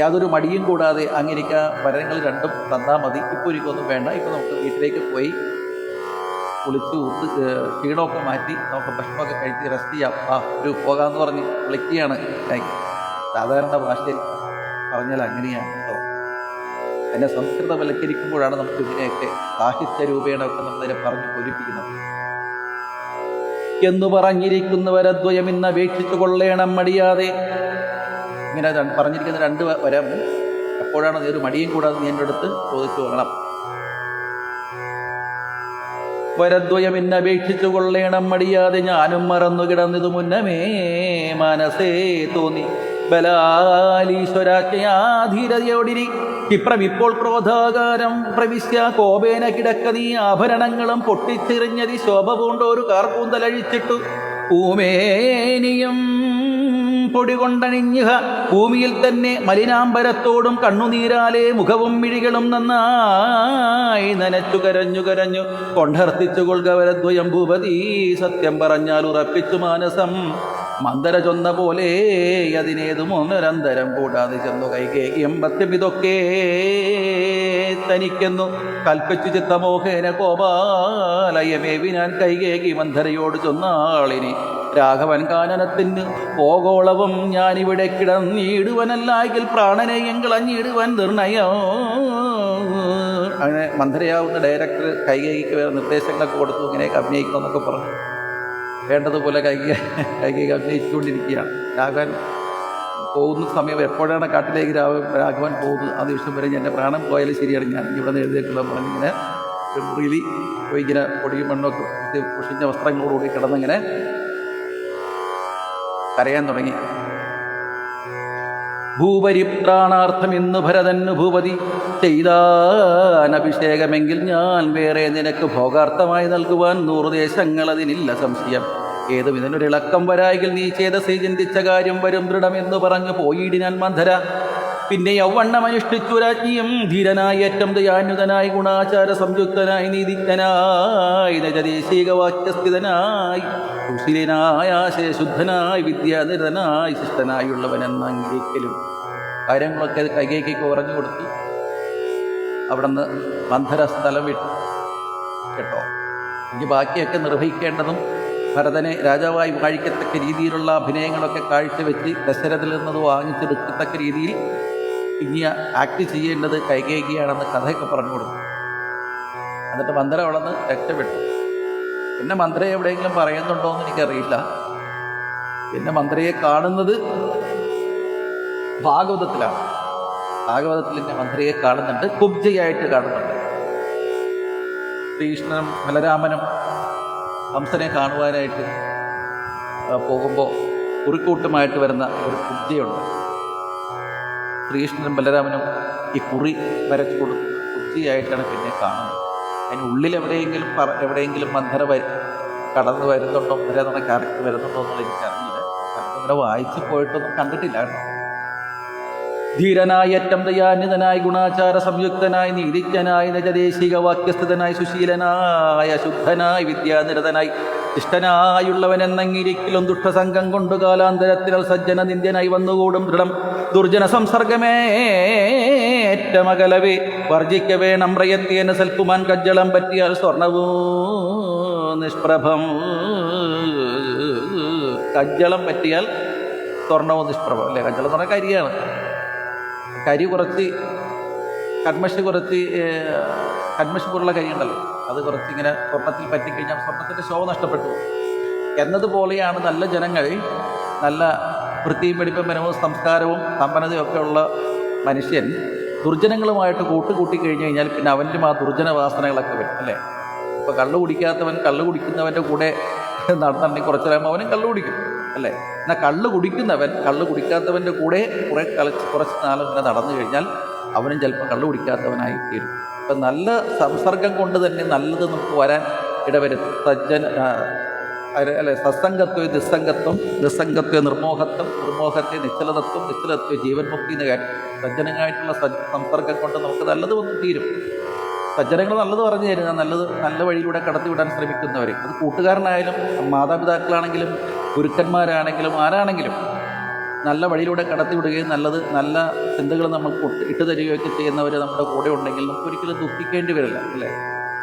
യാതൊരു മടിയും കൂടാതെ അങ്ങനെയൊക്കെ വരങ്ങൾ 2 തന്നാൽ മതി. ഇപ്പോൾ എനിക്കൊന്നും വേണ്ട, ഇപ്പോൾ നമുക്ക് വീട്ടിലേക്ക് പോയി കുളിച്ച് ക്ഷീണമൊക്കെ മാറ്റി നമുക്ക് ഭക്ഷണമൊക്കെ കഴിച്ച് റെസ്റ്റ് ചെയ്യാം, ഒരു പോകാമെന്ന് പറഞ്ഞ് വിളിക്കുകയാണ്. സാധാരണ ഭാഷയിൽ പറഞ്ഞാൽ അങ്ങനെയാണ് കേട്ടോ. അതിനെ സംസ്കൃതവൽക്കരിക്കുമ്പോഴാണ് നമുക്ക് ഇതിനെയൊക്കെ സാഹിത്യ രൂപേണ ഒക്കെ നമ്മളതിനെ പറഞ്ഞ് പൊലിപ്പിക്കുന്നത്. എന്നു പറഞ്ഞിരിക്കുന്നവരദ്വയം ഇന്ന് അപേക്ഷിച്ചു കൊള്ളേണം മടിയാതെ. ഇങ്ങനെ പറഞ്ഞിരിക്കുന്ന 2 വരം എപ്പോഴാണ് നീ ഒരു മടിയും കൂടാതെ നീ എൻ്റെ അടുത്ത് ചോദിച്ചു കൊള്ളണം. വരദ്വയം ഇന്ന് അപേക്ഷിച്ചു കൊള്ളേണം മടിയാതെ, ഞാനും മറന്നു കിടന്നതു മുന്നമേ മനസ്സേ തോന്നി ബലാലീശ്വരാജ്ഞയാധീരതയോടിരി ക്ഷിപ്രം ഇപ്പോൾ ക്രോധാകാരം പ്രവിശ്യ കോപേന കിടക്ക നീ ആഭരണങ്ങളും പൊട്ടിച്ചെറിഞ്ഞതി ശോഭ പൂണ്ടൊരു കാർക്കൂന്തലഴിച്ചിട്ടു പൂമേനിയും പൊടി കൊണ്ടണിഞ്ഞുക ഭൂമിയിൽ തന്നെ മലിനാംബരത്തോടും കണ്ണുനീരാലെ മുഖവും മിഴികളും നന്നായി നനച്ചു കരഞ്ഞു കൊണ്ടർത്തിച്ചു കൊള്ളുക വരദ്വയം ഭൂപതി. സത്യം പറഞ്ഞാൽ ഉറപ്പിച്ചു മാനസം മന്ദര ചൊന്ന പോലെ അതിനേതും ഒന്നൊരന്തരം കൂടാതെ ചെന്നു കൈകേകിയും പത്യം ഇതൊക്കെ തനിക്കെന്നു കൽപ്പിച്ചു ചിത്തമോഹേന കോപാലയമേവി ഞാൻ കൈകേകി മന്ധരയോട് ചൊന്നാളിനി രാഘവൻ കാനനത്തിന് പോകോളവും ഞാനിവിടെ കിടന്നിടുവനല്ലായെങ്കിൽ പ്രാണനെയും കളഞ്ഞിടുവൻ നിർണയോ. അങ്ങനെ മന്ധരയാവുന്ന ഡയറക്ടർ കൈകേയിക്ക് വേറെ നിർദ്ദേശങ്ങളൊക്കെ കൊടുത്തു, ഇങ്ങനെയൊക്കെ അഭിനയിക്കണമെന്നൊക്കെ പറഞ്ഞു. വേണ്ടതുപോലെ കൈകേയി അഭിനയിച്ചുകൊണ്ടിരിക്കുകയാണ്. രാഘവൻ പോകുന്ന സമയം എപ്പോഴാണ് കാട്ടിലേക്ക് രാഘവൻ പോകുന്നത് ആ ദിവസം വരെ എൻ്റെ പ്രാണൻ പോയാലും ശരിയാണ്, ഞാൻ ഇവിടെ നിന്ന് എഴുതിയിട്ടുള്ള പറഞ്ഞിങ്ങനെ ഒരു മുറിയിൽ പോയി ഇങ്ങനെ പൊടിയും മണ്ണൊക്കെ കുഷിഞ്ഞ വസ്ത്രങ്ങളോടുകൂടി കിടന്നിങ്ങനെ കരയാൻ തുടങ്ങി. ഭൂപരിപ്രാണാർത്ഥം ഇന്ന് ഭരതന് ഭൂപതി ചെയ്താൻ അഭിഷേകമെങ്കിൽ ഞാൻ വേറെ നിനക്ക് ഭോഗാർത്ഥമായി നൽകുവാൻ 100 ദേശങ്ങൾ, അതിനില്ല സംശയം. ഏതും ഇതിനൊരിളക്കം വരായെങ്കിൽ നീ ചേതസി ചിന്തിച്ച കാര്യം വരും ദൃഢമെന്ന് പറഞ്ഞു പോയിടിനാൻ മന്ധര. പിന്നെ യൗവണ്ണം അനുഷ്ഠിച്ചു രാജ്ഞിയും ധീരനായി ഏറ്റം ദയാന്യുതനായി ഗുണാചാര സംയുക്തനായി നീതിജ്ഞനായി നജദേശീകവാക്യസ്ഥിതനായി സുശീലനായ ആശയശുദ്ധനായി വിദ്യാനിരതനായി ശിഷ്ടനായുള്ളവനെന്ന് അംഗീകരിക്കലും കാര്യങ്ങളൊക്കെ കൈകേയിക്ക് പറഞ്ഞു കൊടുത്തു. അവിടെ നിന്ന് മന്ധര സ്ഥലം വിട്ടു കേട്ടോ. ഇനി ബാക്കിയൊക്കെ നിർവഹിക്കേണ്ടതും ഭരതനെ രാജാവായി വാഴിക്കത്തക്ക രീതിയിലുള്ള അഭിനയങ്ങളൊക്കെ കാഴ്ചവെച്ച് ദശരഥിൽ നിന്നത് വാങ്ങിച്ചെടുക്കത്തക്ക രീതിയിൽ ഇനി ആക്ട് ചെയ്യേണ്ടത് കൈകേയിയാണെന്ന് കഥയൊക്കെ പറഞ്ഞു കൊടുത്തു. എന്നിട്ട് മന്ധര അവിടെ നിന്ന് രക്ഷപ്പെട്ടു. പിന്നെ മന്ത്രയെ എവിടെയെങ്കിലും പറയുന്നുണ്ടോ എന്ന് എനിക്കറിയില്ല. പിന്നെ മന്ത്രയെ കാണുന്നത് ഭാഗവതത്തിലാണ്. ഭാഗവതത്തിൽ തന്നെ മന്ത്രയെ കാണുന്നുണ്ട്, കുബ്ജയായിട്ട് കാണുന്നുണ്ട്. ശ്രീകൃഷ്ണനും ബലരാമനും ഹംസനെ കാണുവാനായിട്ട് പോകുമ്പോൾ കുറിക്കൂട്ടുമായിട്ട് വരുന്ന ഒരു കുബ്ജയുണ്ട്. ശ്രീകൃഷ്ണനും ബലരാമനും ഈ കുറി വരച്ചു കൊടുക്കുന്ന കുബ്ജയായിട്ടാണ് പിന്നെ കാണുന്നത്. അതിനുള്ളിൽ എവിടെയെങ്കിലും മന്ധര കടന്നു വരുന്നുണ്ടോ, വരെ കറക്റ്റ് വരുന്നുണ്ടോ എന്നുള്ള എനിക്കറിയില്ല. അങ്ങനെ വായിച്ചു പോയിട്ടൊന്നും കണ്ടിട്ടില്ല കേട്ടോ. ധീരനായി ദയാന്യതനായി ഗുണാചാര സംയുക്തനായി നീതിജ്ഞനായി നജദേശിക വാക്യസ്ഥിതനായി സുശീലനായ ശുദ്ധനായി വിദ്യാനിരതനായി ഇഷ്ടനായുള്ളവൻ എന്നങ്ങിരിക്കലും ദുഷ്ടസംഘം കൊണ്ടു കാലാന്തരത്തിനാൽ സജ്ജന നിന്ദ്യനായി വന്നുകൂടും ദൃഢം ദുർജന സംസർഗമേറ്റമകലവേ വർജിക്ക വേണം പ്രയത്യേന സൽപ്പുമാൻ കജ്ജളം പറ്റിയാൽ സ്വർണവൂ നിഷ്പ്രഭം. കജ്ജളം പറ്റിയാൽ സ്വർണ്ണവും നിഷ്പ്രഭം അല്ലേ? കജ്ജളം എന്ന് പറഞ്ഞാൽ കരിയാണ്. കരി കുറച്ച് കന്മഷി പോലുള്ള കരി ഉണ്ടല്ലോ, അത് കുറച്ചിങ്ങനെ സ്വർണ്ണത്തിൽ പറ്റിക്കഴിഞ്ഞാൽ സ്വർണ്ണത്തിൻ്റെ ശോഭ നഷ്ടപ്പെട്ടു എന്നതുപോലെയാണ് നല്ല ജനങ്ങൾ, നല്ല വൃത്തിയും വെടിപ്പും മനവും സംസ്കാരവും സമ്പന്നതയും ഒക്കെ ഉള്ള മനുഷ്യൻ ദുർജനങ്ങളുമായിട്ട് കൂട്ടി കഴിഞ്ഞ് കഴിഞ്ഞാൽ പിന്നെ അവൻ്റെ ആ ദുർജന വാസനകളൊക്കെ വരും അല്ലേ? ഇപ്പോൾ കള്ളു കുടിക്കുന്നവൻ്റെ കൂടെ നടന്നിട്ടുണ്ടെങ്കിൽ കുറച്ച് നേരം അവനും കള്ളു കുടിക്കും അല്ലേ? എന്നാൽ കള്ളു കുടിക്കാത്തവൻ്റെ കൂടെ കുറച്ച് നാളും ഇങ്ങനെ നടന്നു കഴിഞ്ഞാൽ അവനും ചിലപ്പോൾ കള്ളു കുടിക്കാത്തവനായി തീരും. അപ്പം നല്ല സംസർഗം കൊണ്ട് തന്നെ നല്ലത് നമുക്ക് വരാൻ ഇടവരും. അല്ലെ, സത്സംഗത്വ നിസ്സംഗത്വ നിർമോഹത്തെ നിശ്ചലതത്വ ജീവൻ മുക്തി എന്ന് കാര്യം. സജ്ജനങ്ങളായിട്ടുള്ള സംസർഗം കൊണ്ട് നമുക്ക് നല്ലത് വന്ന് തീരും. സജ്ജനങ്ങൾ നല്ലത് പറഞ്ഞു തരുക, നല്ല വഴിയിലൂടെ കടത്തിവിടാൻ ശ്രമിക്കുന്നവർ, അത് കൂട്ടുകാരനായാലും മാതാപിതാക്കളാണെങ്കിലും ഗുരുക്കന്മാരാണെങ്കിലും ആരാണെങ്കിലും നല്ല വഴിയിലൂടെ കടത്തിവിടുകയും നല്ല ചിന്തകൾ നമുക്ക് ഇട്ട് തരികയൊക്കെ ചെയ്യുന്നവർ നമ്മുടെ കൂടെ ഉണ്ടെങ്കിൽ നമുക്ക് ഒരിക്കലും ദുഃഖിക്കേണ്ടി വരില്ല അല്ലേ?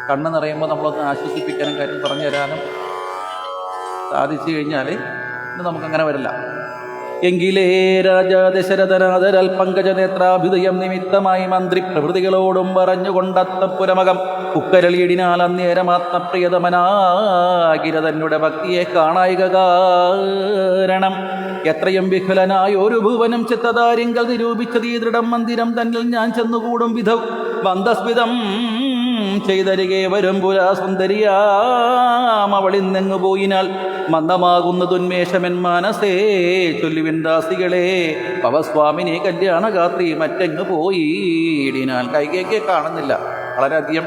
കണ്ണ് നിറയുമ്പോൾ നമ്മളൊന്ന് ആശ്വസിപ്പിക്കാനും കാര്യം പറഞ്ഞു തരാനും സാധിച്ചു കഴിഞ്ഞാൽ നമുക്കങ്ങനെ വരില്ല. എങ്കിലേ രാജാ ദശരഥനാഥരാൽ പങ്കജനേത്രാഭ്യുദയം നിമിത്തമായി മന്ത്രി പ്രഭൃതികളോടും പറഞ്ഞുകൊണ്ടത്തപ്പുരമകം ഉക്കരളിയിടിനാൽ അന്നേരമാത്മപ്രിയതമനാകിര തന്നുടെ ഭക്തിയെ കാണായിക കാരണം എത്രയും വിഹുലനായ ഒരു ഭുവനം ചിത്തതാരിങ്കൽ നിരൂപിച്ചത് ഈ ദൃഢം മന്ദിരം തന്നിൽ ഞാൻ ചെന്നുകൂടും വിധം വന്ദസ്മിതം ചെയ്തരികെ വരും പുരാ സുന്ദരിയാം അവളിന്നെങ്ങു പോയിനാൽ മന്ദമാകുന്നതുന്മേഷമെൻ മാനസേ ചൊല്ലുവിൻ ദാസികളെ പവസ്വാമിനെ കല്യാണഗാത്രി മറ്റെങ്ങ് പോയിടിനാൽ. കൈകേകിയെ കാണുന്നില്ല. വളരെയധികം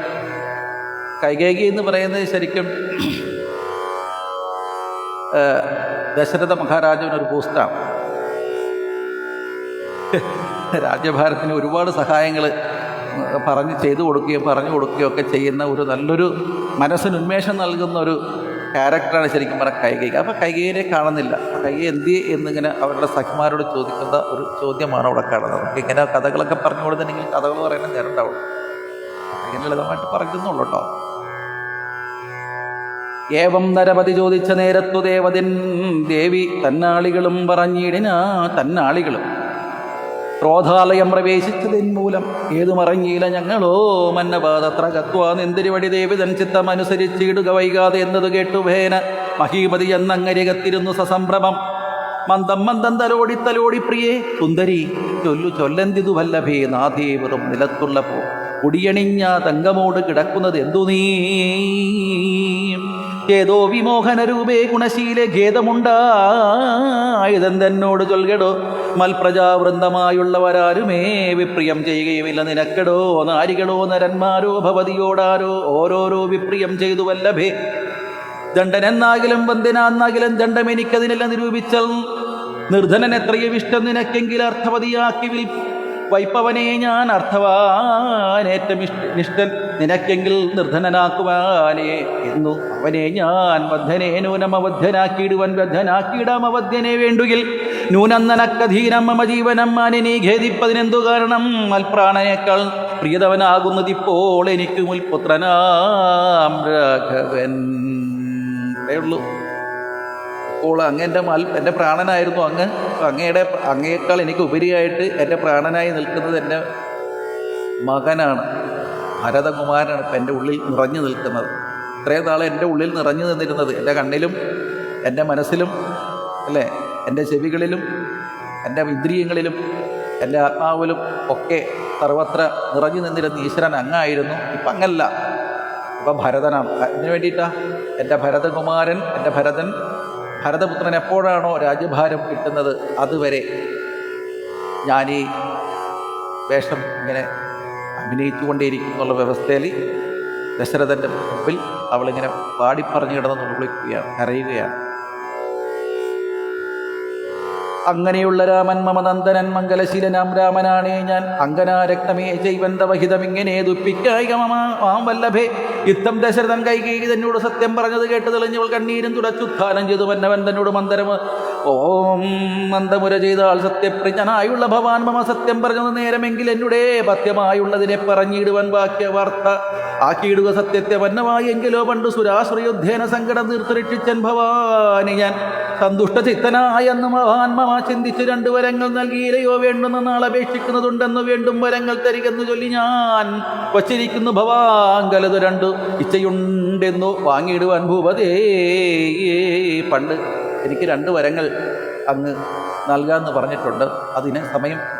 കൈകേകി എന്ന് പറയുന്നത് ശരിക്കും ദശരഥ മഹാരാജാവിനൊരു പോസ്റ്റാണ്. രാജ്യഭാരത്തിന് ഒരുപാട് സഹായങ്ങൾ പറഞ്ഞു കൊടുക്കുകയും ഒക്കെ ചെയ്യുന്ന ഒരു നല്ലൊരു മനസ്സിന് ഉന്മേഷം നൽകുന്ന ഒരു ക്യാരക്ടറാണ് ശരിക്കും പറഞ്ഞാൽ കൈകേയി. അപ്പോൾ കൈകേയിനെ കാണുന്നില്ല. കൈകേയി എന്തി എന്നിങ്ങനെ അവരുടെ സഖിമാരോട് ചോദിക്കുന്ന ഒരു ചോദ്യമാണ് അവിടെ കാണുന്നത്. നമുക്ക് ഇങ്ങനെ കഥകളൊക്കെ പറഞ്ഞു കൊടുത്തിട്ടുണ്ടെങ്കിൽ കഥകൾ പറയുന്ന നേരം ഉണ്ടാവും. ഇങ്ങനെ ലളിതമായിട്ട് പറയുന്നുള്ളൂ കേട്ടോ. ഏവം നരപതി ചോദിച്ച നേരത്തു ദേവി തന്നാളികളും തന്നാളികളും ക്രോധാലയം പ്രവേശിച്ചതിന്മൂലം ഏതുമറങ്ങിയില്ല ഞങ്ങളോ മന്നപാതത്ര ഗത്വാനെന്തിരിവടി ദേവി തൻ ചിത്തമനുസരിച്ചിടുക വൈകാതെ എന്നത് കേട്ടുഭേന മഹീപതി എന്നങ്ങരികത്തിരുന്നു സസംഭ്രമം മന്ദം തലോടി പ്രിയേ സുന്ദരി ചൊല്ലന്തിതു വല്ലഭേ നാഥേ വെറും നിലത്തുള്ളപ്പോ കുടിയണിഞ്ഞ തങ്കമോട് കിടക്കുന്നത് എന്തു നീ ഏതോ വിമോഹനരൂപേ ഗുണശീലെ ഖേദമുണ്ടായതെന്നോട് ചൊൽകടോ മൽപ്രജാവൃന്ദമായുള്ളവരാരുമേ വിപ്രിയം ചെയ്യുകയുമില്ല നിനക്കെടോ നാരികളോ നരന്മാരോ ഭവതിയോടാരോ ഓരോരോ വിപ്രിയം ചെയ്തു വല്ലഭേ ദണ്ഡനെന്നാകിലും വന്ദനാന്നാകിലും ദണ്ഡമെനിക്കതിനെല്ലാം നിരൂപിച്ചൽ നിർധനൻ എത്രയും ഇഷ്ടം നിനക്കെങ്കിൽ അർത്ഥവതിയാക്കി വൈപ്പവനെ ഞാൻ അർത്ഥവാനേറ്റം നിഷ്ഠൻ നിനക്കെങ്കിൽ നിർധനനാക്കുവാനേ എന്നു അവനെ ഞാൻ ബദ്ധനെ നൂനമബദ്ധനാക്കിയിടുവൻ ബദ്ധനാക്കിയിടാം അവധ്യനെ വേണ്ടുകിൽ നൂനം നനക്കധീനം മമ ജീവനം മാനിനെ ഖേദിപ്പതിനെന്തു കാരണം മൽപ്രാണനേക്കാൾ പ്രിയതവനാകുന്നതിപ്പോൾ എനിക്ക് മുൽപുത്രനാം രാഘവൻ. ഉള്ളൂ. അപ്പോൾ എൻ്റെ പ്രാണനായിരുന്നു അങ്ങ്. അങ്ങയേക്കാൾ എനിക്ക് ഉപരിയായിട്ട് എൻ്റെ പ്രാണനായി നിൽക്കുന്നത് എൻ്റെ മകനാണ്, ഭരതകുമാരനാണ്. ഇപ്പം എൻ്റെ ഉള്ളിൽ നിറഞ്ഞു നിൽക്കുന്നത്. ഇത്രയും നാളെ എൻ്റെ ഉള്ളിൽ നിറഞ്ഞു നിന്നിരുന്നത് എൻ്റെ കണ്ണിലും എൻ്റെ മനസ്സിലും അല്ലേ, എൻ്റെ ചെവികളിലും എൻ്റെ ഇന്ദ്രിയങ്ങളിലും എൻ്റെ ആത്മാവിലും ഒക്കെ സർവത്ര നിറഞ്ഞു നിന്നിരുന്ന ഈശ്വരൻ അങ്ങായിരുന്നു. ഇപ്പം അങ്ങല്ല, ഇപ്പം ഭരതനാണ്. അതിനു വേണ്ടിയിട്ടാണ് എൻ്റെ ഭരതകുമാരൻ, എൻ്റെ ഭരതപുത്രൻ എപ്പോഴാണോ രാജ്യഭാരം കിട്ടുന്നത് അതുവരെ ഞാൻ ഈ വേഷം ഇങ്ങനെ അഭിനയിച്ചുകൊണ്ടേയിരിക്കും എന്നുള്ള വ്യവസ്ഥയിൽ ദശരഥൻ്റെ മുമ്പിൽ അവളിങ്ങനെ പാടിപ്പറഞ്ഞു കിടന്ന് വിളിക്കുകയാണ്, കരയുകയാണ്. അങ്ങനെയുള്ള രാമൻ മമനന്ദനൻ മംഗലശീലനാം രാമനാണേ ഞാൻ അങ്കനാരക്തമേ ജൈവന്തവഹിതം ഇങ്ങനെ ദുഃഖിക്കായികമാം വല്ലഭേ. യുദ്ധം ദശരഥൻ കൈകേയി തന്നോട് സത്യം പറഞ്ഞത് കേട്ട് തെളിഞ്ഞവൾ കണ്ണീരും തുടച്ചുദ്ധാനം ചെയ്തു. മന്നവൻ തന്നോട് മന്ദമുര ചെയ്താൽ സത്യപ്രജ്ഞനായുള്ള ഭവാൻ മമ സത്യം പറഞ്ഞത് നേരമെങ്കിൽ എന്നുടെ പത്യമായുള്ളതിനെ പറഞ്ഞിടുവാൻ വാക്യവാർത്ത ആക്കിയിടുക സത്യത്തെ വന്നമായി. എങ്കിലോ പണ്ടു സുരാശ്രയുദ്ധേന സങ്കടം തീർത്തു രക്ഷിച്ചൻ ഭവാനി ഞാൻ സന്തുഷ്ട ചിത്തനായെന്ന് മഹാത്മാ ചിന്തിച്ച് 2 വരങ്ങൾ നൽകിയില്ലയോ വേണ്ടുന്ന നാളപേക്ഷിക്കുന്നതുണ്ടെന്ന് വീണ്ടും വരങ്ങൾ തരികെന്ന് ചൊല്ലി ഞാൻ വച്ചിരിക്കുന്നു ഭവാങ്കലത് 2 ഇച്ഛയുണ്ടെന്നു വാങ്ങിയിടുവാൻ ഭൂപതേ. പണ്ട് എനിക്ക് 2 വരങ്ങൾ അങ്ങ് നൽകാമെന്ന് പറഞ്ഞിട്ടുണ്ട്. അതിന്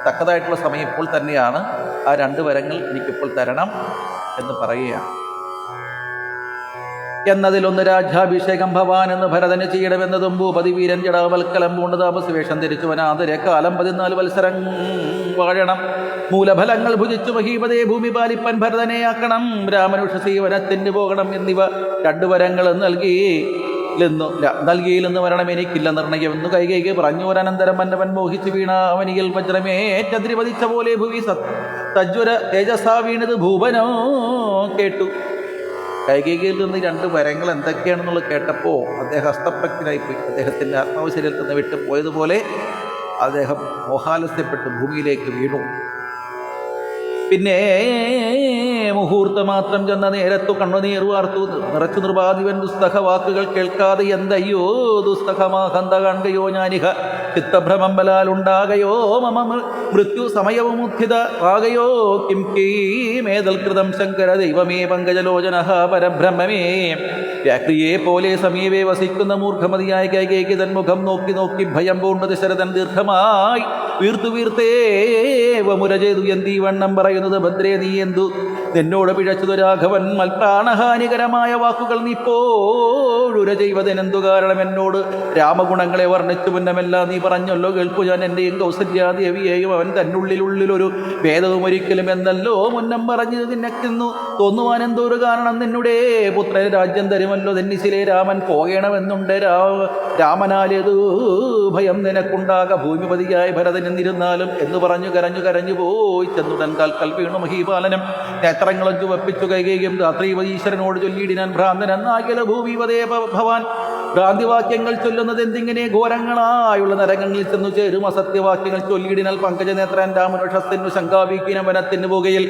തക്കതായിട്ടുള്ള സമയം ഇപ്പോൾ തന്നെയാണ്. ആ 2 വരങ്ങൾ എനിക്കിപ്പോൾ തരണം എന്ന് പറയുകയാണ്. എന്നതിലൊന്ന് രാജ്യാഭിഷേകം ഭവാൻ എന്ന് ഭരതന് ചെയ്യണമെന്നതും ഭൂപതി വീരൻ ജടാവൽക്കലം പൂണ്ട് താപസവേഷം ധരിച്ചുവൻ ആദരെ കാലം 14 വത്സരം വാഴണം. മൂലഫലങ്ങൾ ഭുജിച്ചു മഹീപതേ ഭൂമി പാലിപ്പൻ ഭരതനെ ആക്കണം. രാമനുഷസീ വനത്തിന് പോകണം എന്നിവ 2 വരങ്ങൾ നൽകിയില്ലെന്ന് വരണം എനിക്കില്ല നിർണയം എന്ന് കൈകൈകി പറഞ്ഞു. ഒരനന്തരം മന്നവൻ മോഹിച്ചു വീണ അവനിയിൽ വജ്രമേറ്റതിരിപതിച്ച പോലെ ഭൂവി സജ്വര തേജസാ വീണത് ഭൂപനോ കേട്ടു. കൈകൈകയിൽ നിന്ന് 2 വരങ്ങൾ എന്തൊക്കെയാണെന്നുള്ളത് കേട്ടപ്പോൾ അദ്ദേഹം ഹസ്തപ്രജ്ഞനായിപ്പോയി. അദ്ദേഹത്തിൻ്റെ ആത്മാവ് ശരീരത്തിൽ നിന്ന് വിട്ടു പോയതുപോലെ അദ്ദേഹം മോഹാലസ്യപ്പെട്ട് ഭൂമിയിലേക്ക് വീണു. പിന്നെ മുഹൂർത്തം മാത്രം ചെന്ന നേരത്തു കണ്ണുനീർ വാർത്തു നിറച്ചു നിർബാധിവൻ ദുസ്തഹ വാക്കുകൾ കേൾക്കാതെ എന്തയ്യോ ദുസ്തഹമാഹന്ത കണ്ടയോ ഞാനിഹ ചിത്തഭ്രമം ബലാലുണ്ടാകയോ മമ മൃത്യു സമയവുമുദ്ധിത ആകയോ കിം കീമേതൽകൃതം ശങ്കര ദൈവമേ പങ്കജലോചന പരബ്രഹ്മമേ. വ്യാക്രിയെ പോലെ സമീപേ വസിക്കുന്ന മൂർഖമതിയായ കൈകേക്ക് തന്മുഖം നോക്കി നോക്കി ഭയം പൂണ്ട ദശരഥൻ ദീർഘമായി വീർത്തുവീർത്തേവമുര ചെയ്തു എന്തി വണ്ണം പറയുന്നത് ഭദ്രേ നീ എന്തു നിന്നോട് പിഴച്ചതു രാഘവൻ മൽപ്രാണഹാനികരമായ വാക്കുകൾ നീപ്പോഴുര ചെയ്വതിനെന്തു കാരണം എന്നോട് രാമഗുണങ്ങളെ വർണ്ണിച്ചു മുന്നമെല്ലാം നീ പറഞ്ഞല്ലോ കേൾപ്പു ഞാൻ എൻ്റെയും കൗസല്യാദേവിയെയും അവൻ തന്നുള്ളിലുള്ളിലൊരു ഭേദവും ഒരിക്കലും എന്നല്ലോ മുന്നം പറഞ്ഞു നിന്നക്കുന്നു തോന്നുവാൻ എന്തോരു കാരണം നിന്നുടെ പുത്രന് രാജ്യം തരുമല്ലോ തെന്നിശിലെ രാമൻ പോകണമെന്നുണ്ട് രാമനാലേതു ഭയം നിനക്കുണ്ടാക ഭൂമിപതിയായ ഭരതൻ എന്നിരുന്നാലും എന്ന് പറഞ്ഞു കരഞ്ഞു പോയി ചെന്നുടൻ കാൽക്കൽ വീണു മഹീപാലനം നേത്രങ്ങളും ചുവപ്പിച്ചു കൈകേയും രാത്രിവതീശ്വരനോട് ചൊല്ലിയിടിനാൻ ഭ്രാന്തൻ എന്നാകില ഭൂമിപതേ ഭവാൻ ഭ്രാന്തിവാക്യങ്ങൾ ചൊല്ലുന്നത് എന്തിങ്ങനെ ഘോരങ്ങളായുള്ള നരകങ്ങളിൽ ചെന്നു ചേരും അസത്യവാക്യങ്ങൾ ചൊല്ലിയിടിനാൽ പങ്കജനേത്രൻ രാമനുഷത്തിനു ശങ്കാവീക്കിന വനത്തിന് പോകുകയിൽ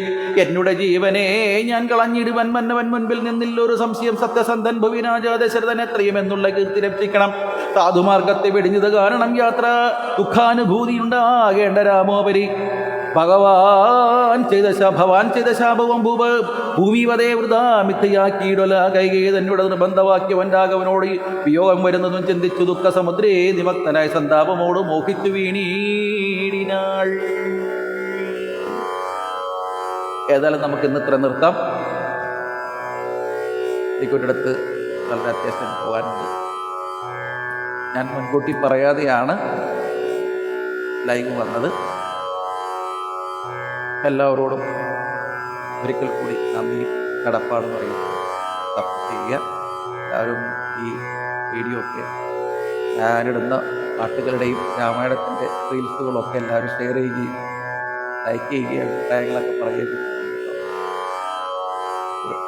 എന്നുടെ ജീവനെ ഞാൻ കളഞ്ഞിടുവൻ മന്നവൻ മുൻപിൽ നിന്നില്ലൊരു സംശയം സത്യസന്ധൻ ഭുവിരാജ ദശരഥൻ എത്രയും എന്നുള്ള കീർത്തി രക്ഷിക്കണം. സാധുമാർഗത്തെ വെടിഞ്ഞത് കാരണം യാത്ര ദുഃഖാനുഭൂതി ഉണ്ടാകേണ്ട രാമോപരി ഭവാൻ ചെയ്ത ശാപവും ഭൂമിവതേ വൃതാ മിഥയാക്കിയിടല കൈകേ തന്നോട് നിർബന്ധവാക്യവൻ രാഘവനോട് വിയോഗം വരുന്നതും ചിന്തിച്ചു ദുഃഖ സമുദ്രേ നിമക്തനായ സന്താപമോട് മോഹിച്ചു വീണീടിനാൾ. ഏതായാലും നമുക്ക് ഇന്ന് ഇത്ര നിർത്താം. എനിക്കൊരിടത്ത് വളരെ അത്യാവശ്യം പോകാനുണ്ട്. ഞാൻ മുൻകൂട്ടി പറയാതെയാണ് ലൈവ് വന്നത്. എല്ലാവരോടും ഒരിക്കൽ കൂടി നന്ദി കടപ്പാടെന്ന് പറയുന്നത് സപ്പോർട്ട് ചെയ്യുക. എല്ലാവരും ഈ വീഡിയോ ഒക്കെ ഞാനിടുന്ന പാട്ടുകളുടെയും രാമായണത്തിൻ്റെ റീൽസുകളൊക്കെ എല്ലാവരും ഷെയർ ചെയ്യുകയും ലൈക്ക് ചെയ്യുകയും അഭിപ്രായങ്ങളൊക്കെ പറയുകയും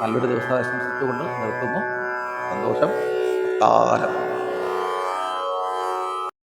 നല്ലൊരു ദിവസം ആശംസിച്ചുകൊണ്ട് നിർത്തുന്നു. സന്തോഷം. കാലം